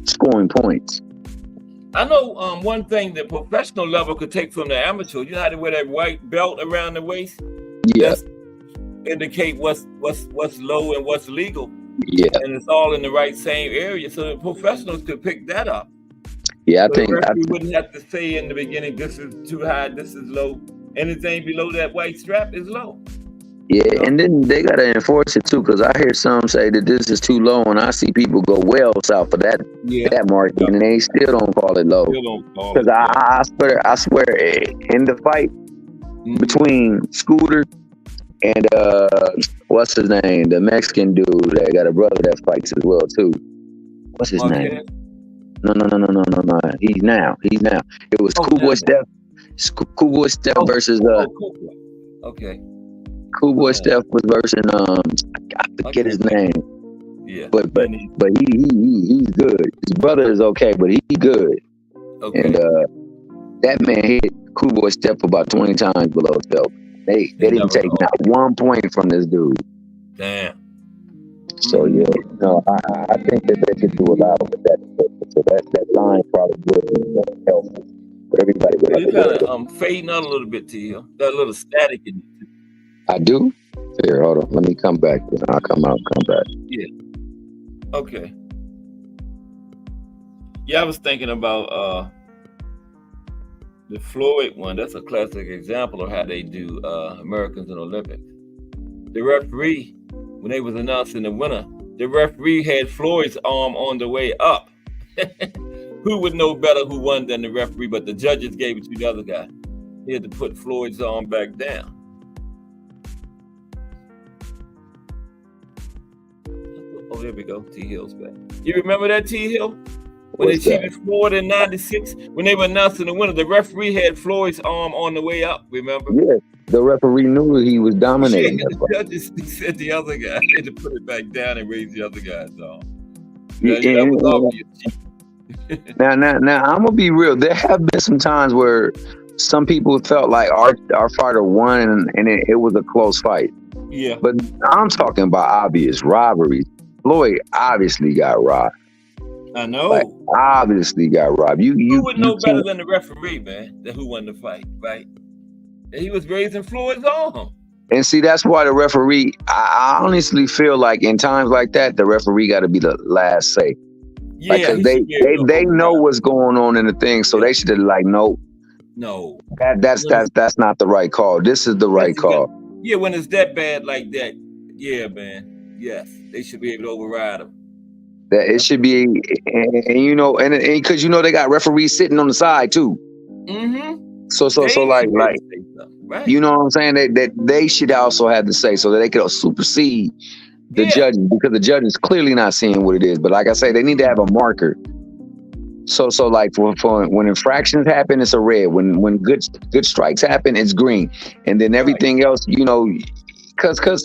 scoring points. I know one thing that professional level could take from the amateur. You know how they wear that white belt around the waist? Yeah. That's indicate what's low and what's legal. Yeah. And it's all in the right same area. So the professionals could pick that up. Yeah, So the referee wouldn't have to say in the beginning, this is too high, this is low. Anything below that white strap is low. Yeah, and then they gotta enforce it too, because I hear some say that this is too low, and I see people go well south of that mark, and they still don't call it low. Because I swear, in the fight between Scooter and what's his name, the Mexican dude that got a brother that fights as well too. What's his name? No. He's now. It was Cool Boy Steph versus Okay. Cool Boy Steph was versus I forget his name. Yeah. But he's good. His brother is okay, but he's good. Okay. And that man hit Cool Boy Steph about 20 times below Steph. They didn't take not 1 point from this dude. Damn. So I think that they could do a lot with that. So that line probably would be helpful. But everybody would You're kind of fading out a little bit to you. Got a little static in it. I do? Here, hold on. Let me come back. I'll come back. Yeah. Okay. Yeah, I was thinking about the Floyd one. That's a classic example of how they do Americans in Olympics. The referee, when they was announcing the winner, the referee had Floyd's arm on the way up. Who would know better who won than the referee? But the judges gave it to the other guy. He had to put Floyd's arm back down. Oh, there we go. T. Hill's back. You remember that, T. Hill? When they cheated Floyd in '96, when they were announcing the winner, the referee had Floyd's arm on the way up. Remember? Yeah, the referee knew he was dominating. Yeah, the judges said the other guy had to put it back down and raise the other guy's arm. Yeah, that was obvious. Now, I'm gonna be real. There have been some times where some people felt like our fighter won, and it was a close fight. Yeah, but I'm talking about obvious robberies. Floyd obviously got robbed. I know. Like, obviously got robbed. You would know better than the referee, man, that who won the fight, right? And he was raising Floyd's arm. And see, that's why the referee, I honestly feel like in times like that, the referee got to be the last say. Yeah, like, they know what's going on in the thing, so they should have no. That's not the right call. This is the right call. Yeah, when it's that bad like that, yeah, man. Yes, they should be able to override them. That it should be, and because they got referees sitting on the side too. Mm-hmm. So like, right. You know what I'm saying? They should also have to say so that they could supersede the judges, because the judge is clearly not seeing what it is. But like I say, they need to have a marker So like for when infractions happen, it's a red. When good strikes happen, it's green. And then everything else, because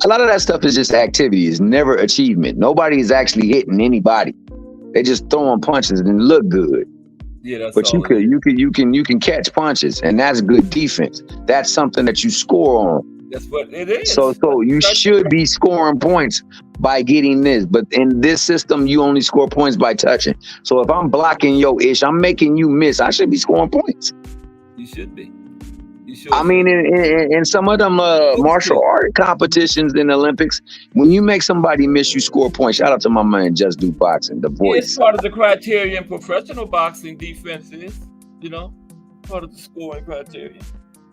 a lot of that stuff is just activity. It's never achievement. Nobody is actually hitting anybody. They just throwing punches and look good. Yeah, that's but you can catch punches, and that's good defense. That's something that you score on. That's what it is. So you should be scoring points by getting this. But in this system, you only score points by touching. So if I'm blocking your ish, I'm making you miss, I should be scoring points. You should be. I mean, in some of them martial art competitions in the Olympics, when you make somebody miss, you score points. Shout out to my man Just Do Boxing, the voice. It's part of the criteria in professional boxing. Defense is, part of the scoring criteria.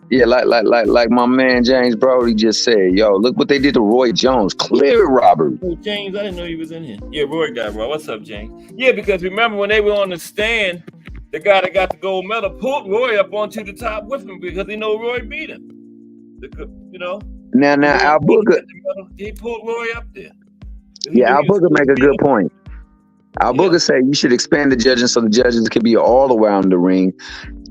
Yeah, like my man James Brody just said, yo, look what they did to Roy Jones. Clear robbery. Oh, James, I didn't know he was in here. Yeah, Roy got Roy. What's up, James? Yeah, because remember when they were on the stand, the guy that got the gold medal pulled Roy up onto the top with him because he know Roy beat him. Now Al Booker, he pulled Roy up there. Yeah, Al Booker make a good point. Al Booker said you should expand the judging so the judges can be all around the ring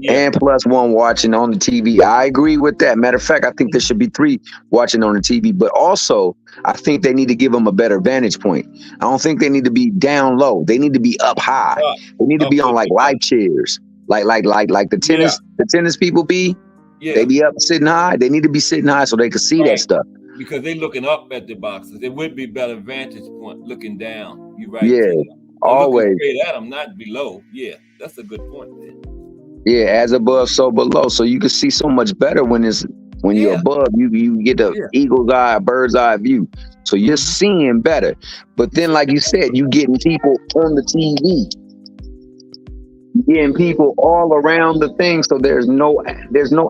and plus one watching on the TV. I agree with that. Matter of fact, I think there should be 3 watching on the TV, but also I think they need to give them a better vantage point. I don't think they need to be down low. They need to be up high. They need to be on like live chairs, like the tennis people be. Yeah. They be up sitting high. They need to be sitting high so they can see that stuff. Because they looking up at the boxers. It would be better vantage point looking down. You right? Yeah. Always straight at them, not below. Yeah, that's a good point there. Yeah, as above, so below. So you can see so much better when you're above. You get the eagle's eye, bird's eye view. So you're seeing better. But then, like you said, you getting people on the TV, getting people all around the thing. So there's no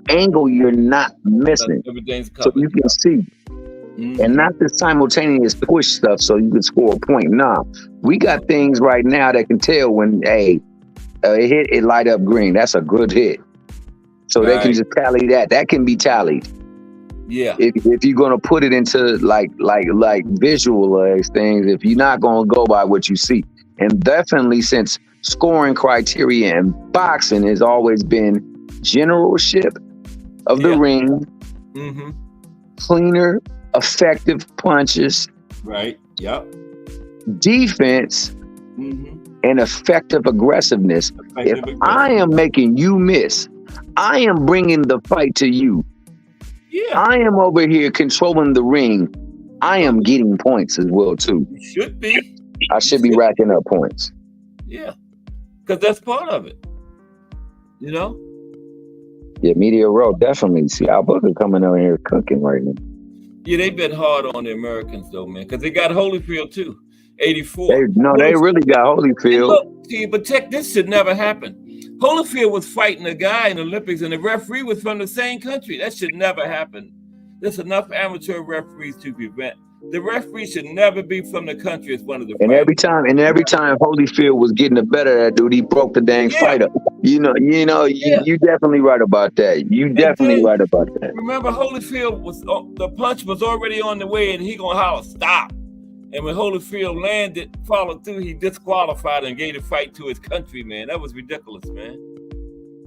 angle you're not missing. So you can see. And not the simultaneous push stuff so you can score a point. Nah, we got things right now that can tell when it hit, it light up green. That's a good hit. So they can just tally that. That can be tallied. Yeah. If you're gonna put it into like visualize things, if you're not gonna go by what you see. And definitely since scoring criteria in boxing has always been generalship of the ring, cleaner, effective punches, right? Yep. Defense and effective aggressiveness. I am making you miss, I am bringing the fight to you. Yeah. I am over here controlling the ring. I am getting points as well too. You should be. I should be racking up points. Yeah, because that's part of it. Yeah, Media Row definitely. See, Al Booker coming over here cooking right now. Yeah, they've been hard on the Americans though, man, because they got Holyfield too, 84. They really got Holyfield. Look, see, but check, this should never happen. Holyfield was fighting a guy in the Olympics, and the referee was from the same country. That should never happen. There's enough amateur referees to prevent. The referee should never be from the country as one of the. And every time Holyfield was getting the better of that dude, he broke the dang fight up. You definitely right about that. You definitely right about that. Remember, Holyfield the punch was already on the way, and he gonna holler stop. And when Holyfield followed through, he disqualified and gave the fight to his country, man. That was ridiculous, man.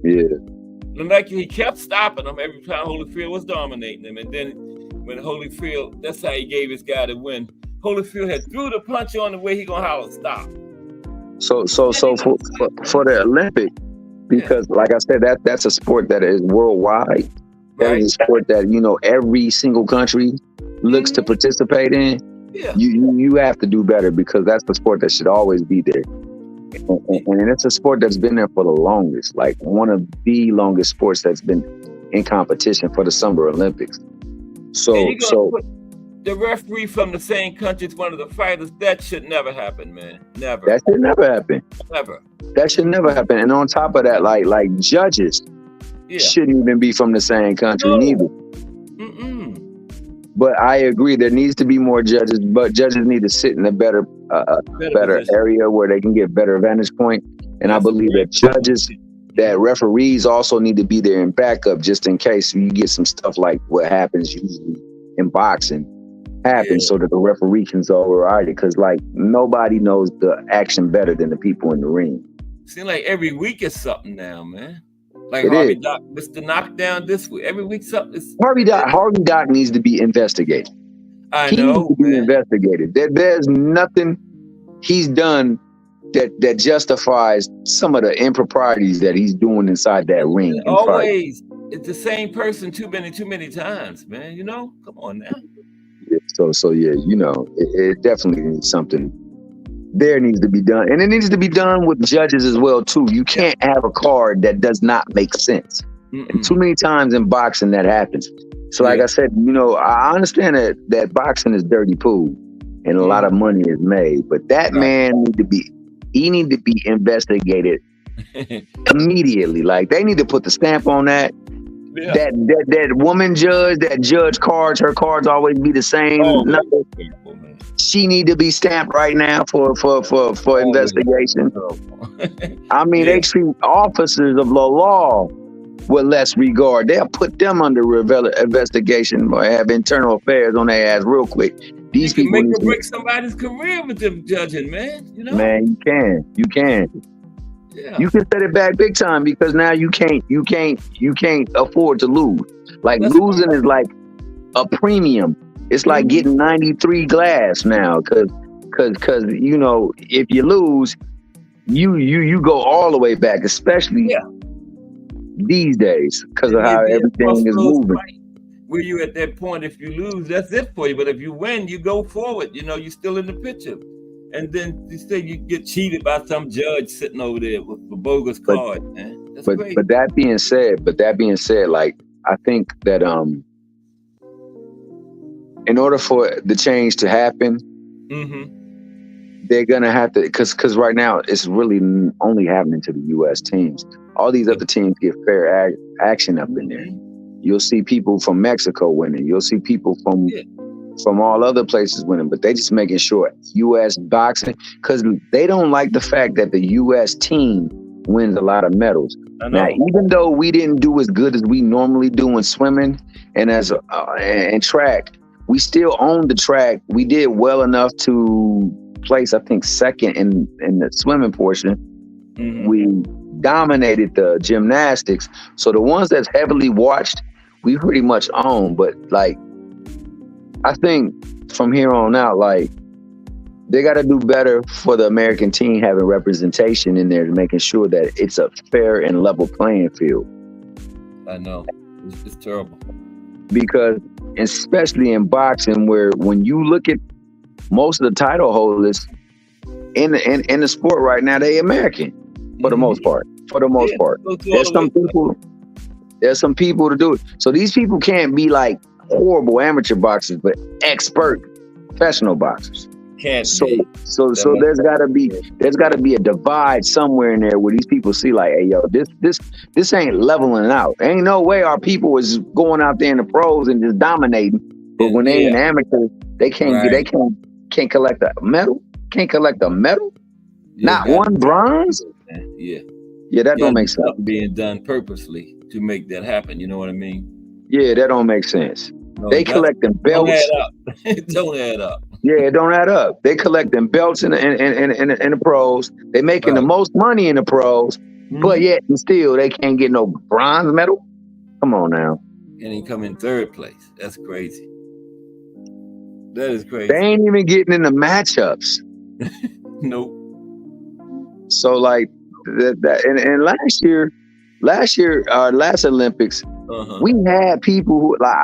Yeah. And like he kept stopping him every time Holyfield was dominating him, and then when Holyfield, that's how he gave his guy the win. Holyfield had threw the punch on the way, he gonna holler stop. So for the Olympic, because like I said, that's a sport that is worldwide. That is a sport that every single country looks to participate in. Yeah. You have to do better because that's the sport that should always be there. And it's a sport that's been there for the longest, like one of the longest sports that's been in competition for the Summer Olympics. So put the referee from the same country as one of the fighters, that should never happen, man. Never. That should never happen. Never. That should never happen. And on top of that, like judges shouldn't even be from the same country neither. But I agree, there needs to be more judges, but judges need to sit in a better area where they can get better vantage point. And I believe that referees also need to be there in backup just in case you get some stuff like what happens usually in boxing happens so that the referee can override it. Because like nobody knows the action better than the people in the ring. Seems like every week is something now, man. Like It Harvey is. Doc, Mr. Knockdown this week. Every week something. Harvey Doc needs to be investigated. I He needs know, to be man. investigated. There's nothing he's done that justifies some of the improprieties that he's doing inside that ring. in fight. Always, it's the same person too many times, man. You know, come on now. Yeah, so yeah, you know, it definitely needs something. There needs to be done, and it needs to be done with judges as well too. You can't have a card that does not make sense. And too many times in boxing that happens. So like I said, you know, I understand that boxing is dirty pool and a lot of money is made, but that man need to be investigated immediately. Like they need to put the stamp on that. Yeah. That woman judge, that judge cards, her cards always be the same. She need to be stamped right now for investigation. I mean, they treat officers of the law with less regard. They'll put them under investigation or have internal affairs on their ass real quick. These people make or break somebody's career with them judging, man. You know, man, you can. Yeah. You can set it back big time because now you can't afford to lose. Like losing is like a premium. It's like getting 93 glass now, cause you know if you lose, you go all the way back, especially these days because of how everything is moving. Where you at that point, if you lose, that's it for you. But if you win, you go forward. You know, you're still in the picture. And then you say you get cheated by some judge sitting over there with a bogus card, man. That's crazy. But that being said, like I think that in order for the change to happen, they're gonna have to because right now it's really only happening to the U.S. teams. All these other teams get fair action up in there. You'll see people from Mexico winning. You'll see people from all other places winning, but they just making sure U.S. boxing, because they don't like the fact that the U.S. team wins a lot of medals. Now, even though we didn't do as good as we normally do in swimming and and track, we still owned the track. We did well enough to place, I think, second in the swimming portion. We dominated the gymnastics. So the ones that's heavily watched, we pretty much own. But like, I think from here on out, like they got to do better for the American team having representation in there, making sure that it's a fair and level playing field. I know it's terrible because especially in boxing, where when you look at most of the title holders in the sport right now, they American for the most part. For the most part, there's some people to do it. So these people can't be like horrible amateur boxers, but expert professional boxers. So there's gotta be a divide somewhere in there where these people see like, hey yo, this ain't leveling out. Ain't no way our people is going out there in the pros and just dominating. But when they in amateurs, they can't collect a medal. Can't collect a medal. Not one bronze. Yeah, that don't make sense. Being done purposely to make that happen. You know what I mean? Yeah, that don't make sense. No, they collecting belts. It don't add up. Yeah, it don't add up. They collecting belts in the pros. They making the most money in the pros, but yet and still they can't get no bronze medal. Come on now. And he come in third place. That's crazy. That is crazy. They ain't even getting in the matchups. Nope. So like that and last Olympics, we had people who like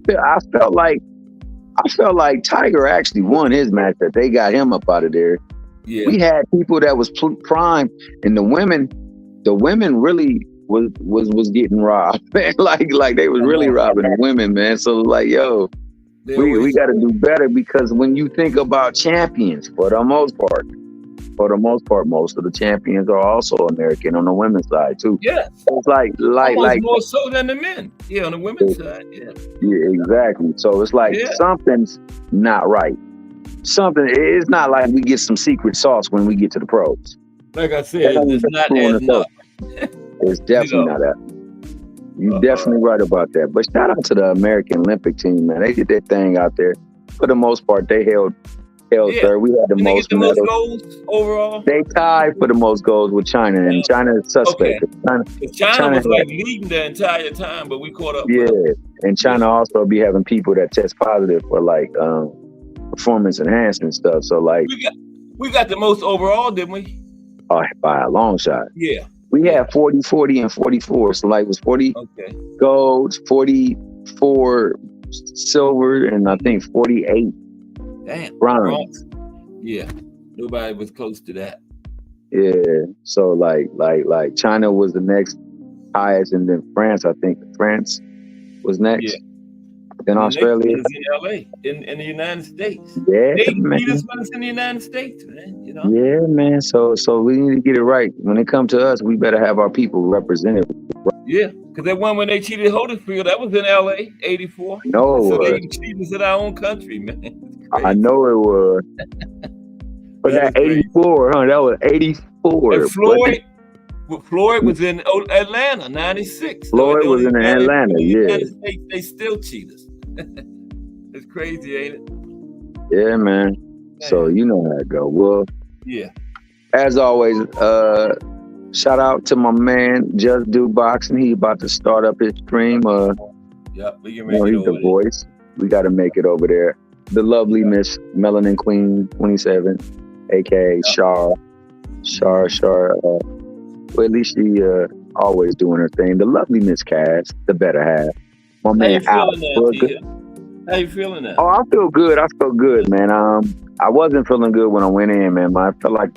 I felt like Tiger actually won his match that they got him up out of there. Yeah. We had people that was prime, and the women really was getting robbed. like they was really robbing the women, man. So like, yo, we got to do better, because when you think about champions, for the most part, most of the champions are also American on the women's side too. Yeah, so it's like more so than the men. Yeah, on the women's side. Yeah. Yeah, exactly. So it's like something's not right. It's not like we get some secret sauce when we get to the pros. Like I said, it's not adding up. It's definitely not that. You're definitely right about that. But shout out to the American Olympic team, man. They did their thing out there. For the most part, they held Hell, Yeah. sir, we had the Didn't they most get the most medals. goals overall? They tied for the most goals with China, and China is suspect. Okay. China was like leading the entire time, but we caught up. Yeah, and China also be having people that test positive for like performance enhancement stuff. So like we got the most overall, didn't we? By a long shot. Yeah. We had 40, 40, and 44. So like it was 40 golds, 44 silver, and I think 48 bronze. Yeah. Nobody was close to that. Yeah. So like China was the next highest, and then France, I think France was next. Yeah. Then Australia. In LA, in the United States. Yeah, they man. beat us when it's in the United States, man. You know? Yeah, man. So we need to get it right. When it comes to us, we better have our people represented. Yeah, because that one when they cheated Holyfield, that was in LA, 84. No, so they cheated us in our own country, man. I know it was. But that 84, huh? That was 84. And Floyd was in Atlanta, 96. Floyd was in Atlanta, yeah. States, they still cheat us. It's crazy, ain't it? Yeah, man. So you know how it go. Well, yeah. As always, shout out to my man, Just Do Boxing. He about to start up his stream. Yep, we can make it he's over the voice. We got to make it over there. The lovely Miss Melanin Queen 27, aka Shar. Well, at least she always doing her thing. The lovely Miss Cass, the better half. My man Al. How you feeling now? Oh, I feel good. I feel good, man. I wasn't feeling good when I went in, man. I felt like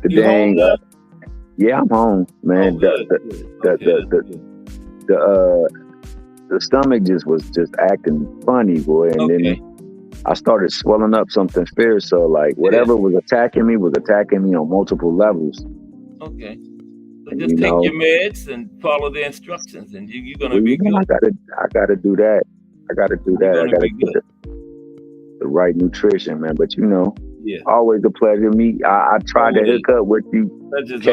the dang. Yeah, I'm home, man. The stomach just was just acting funny, boy, and then I started swelling up something fierce. So like whatever was attacking me on multiple levels. Okay. So just take your meds and follow the instructions, and you're gonna be good. I gotta do that. I gotta do that. I gotta get the right nutrition, man. But always a pleasure. I tried to hook up with you, Cass,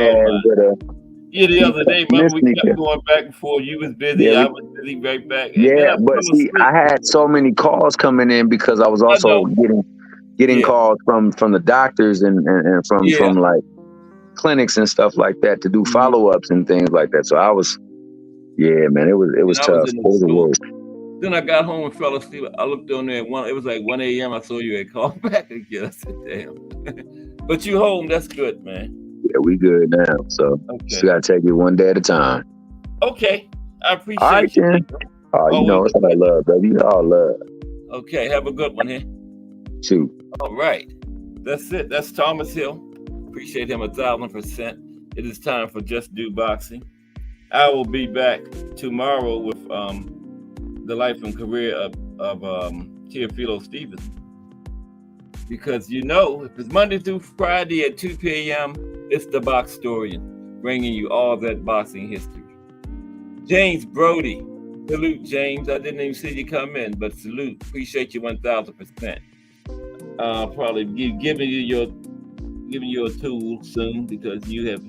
Yeah, the other day, remember we kept going back and forth. You was busy, I was busy, right back. Yeah, but see, I had so many calls coming in because I was also getting calls from the doctors and from like clinics and stuff like that to do follow-ups and things like that. So I was, man, it was tough. It was the worst. Then I got home and fell asleep. I looked on there at it was like 1 a.m. I saw you had called back again. I said, damn. But you home, that's good, man. Yeah, we good now. So just gotta take it one day at a time. Okay. I appreciate you. Ken. Oh, you know it's all love, baby. You all love. Okay, have a good one here. Too. All right. That's it. That's Thomas Hill. Appreciate him 1,000%. It is time for Just Do Boxing. I will be back tomorrow with the life and career of Teofilo Stevens. Because if it's Monday through Friday at 2 p.m., it's the Boxtorian, bringing you all that boxing history. James Brody, salute James. I didn't even see you come in, but salute. Appreciate you 1,000%. Probably giving you a tool soon because you have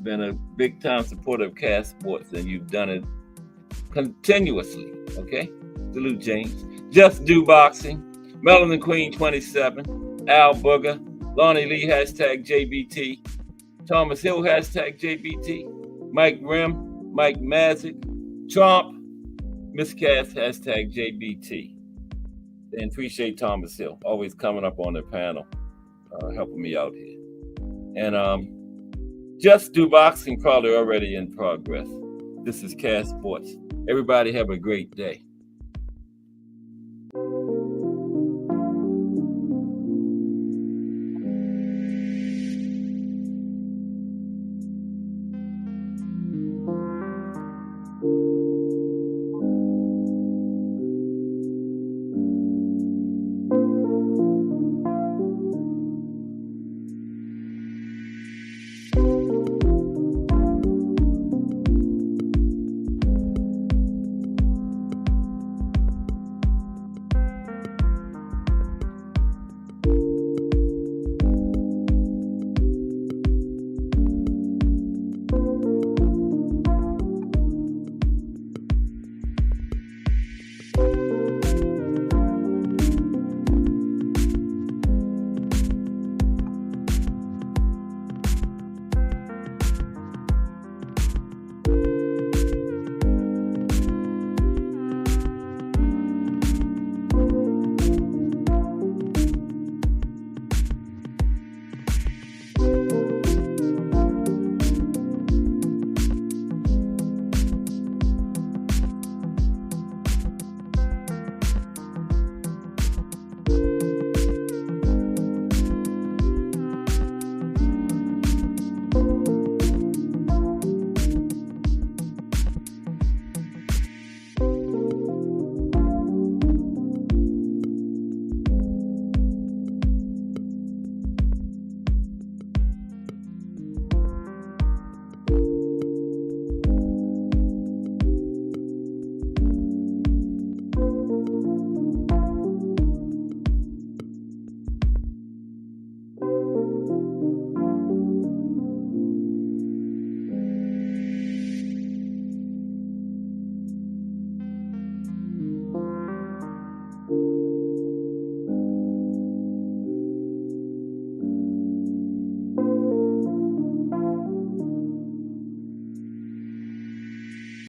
been a big time supporter of Cass Sports and you've done it continuously. Okay, salute James. Just Do Boxing. Melanin Queen 27, Al Booger, Lonnie Lee #JBT, Thomas Hill #JBT, Mike Rim, Mike Mazik, Trump, Miss Cass #JBT. And appreciate Thomas Hill, always coming up on the panel, helping me out here. And Just Do Boxing probably already in progress. This is Cass Sports. Everybody have a great day.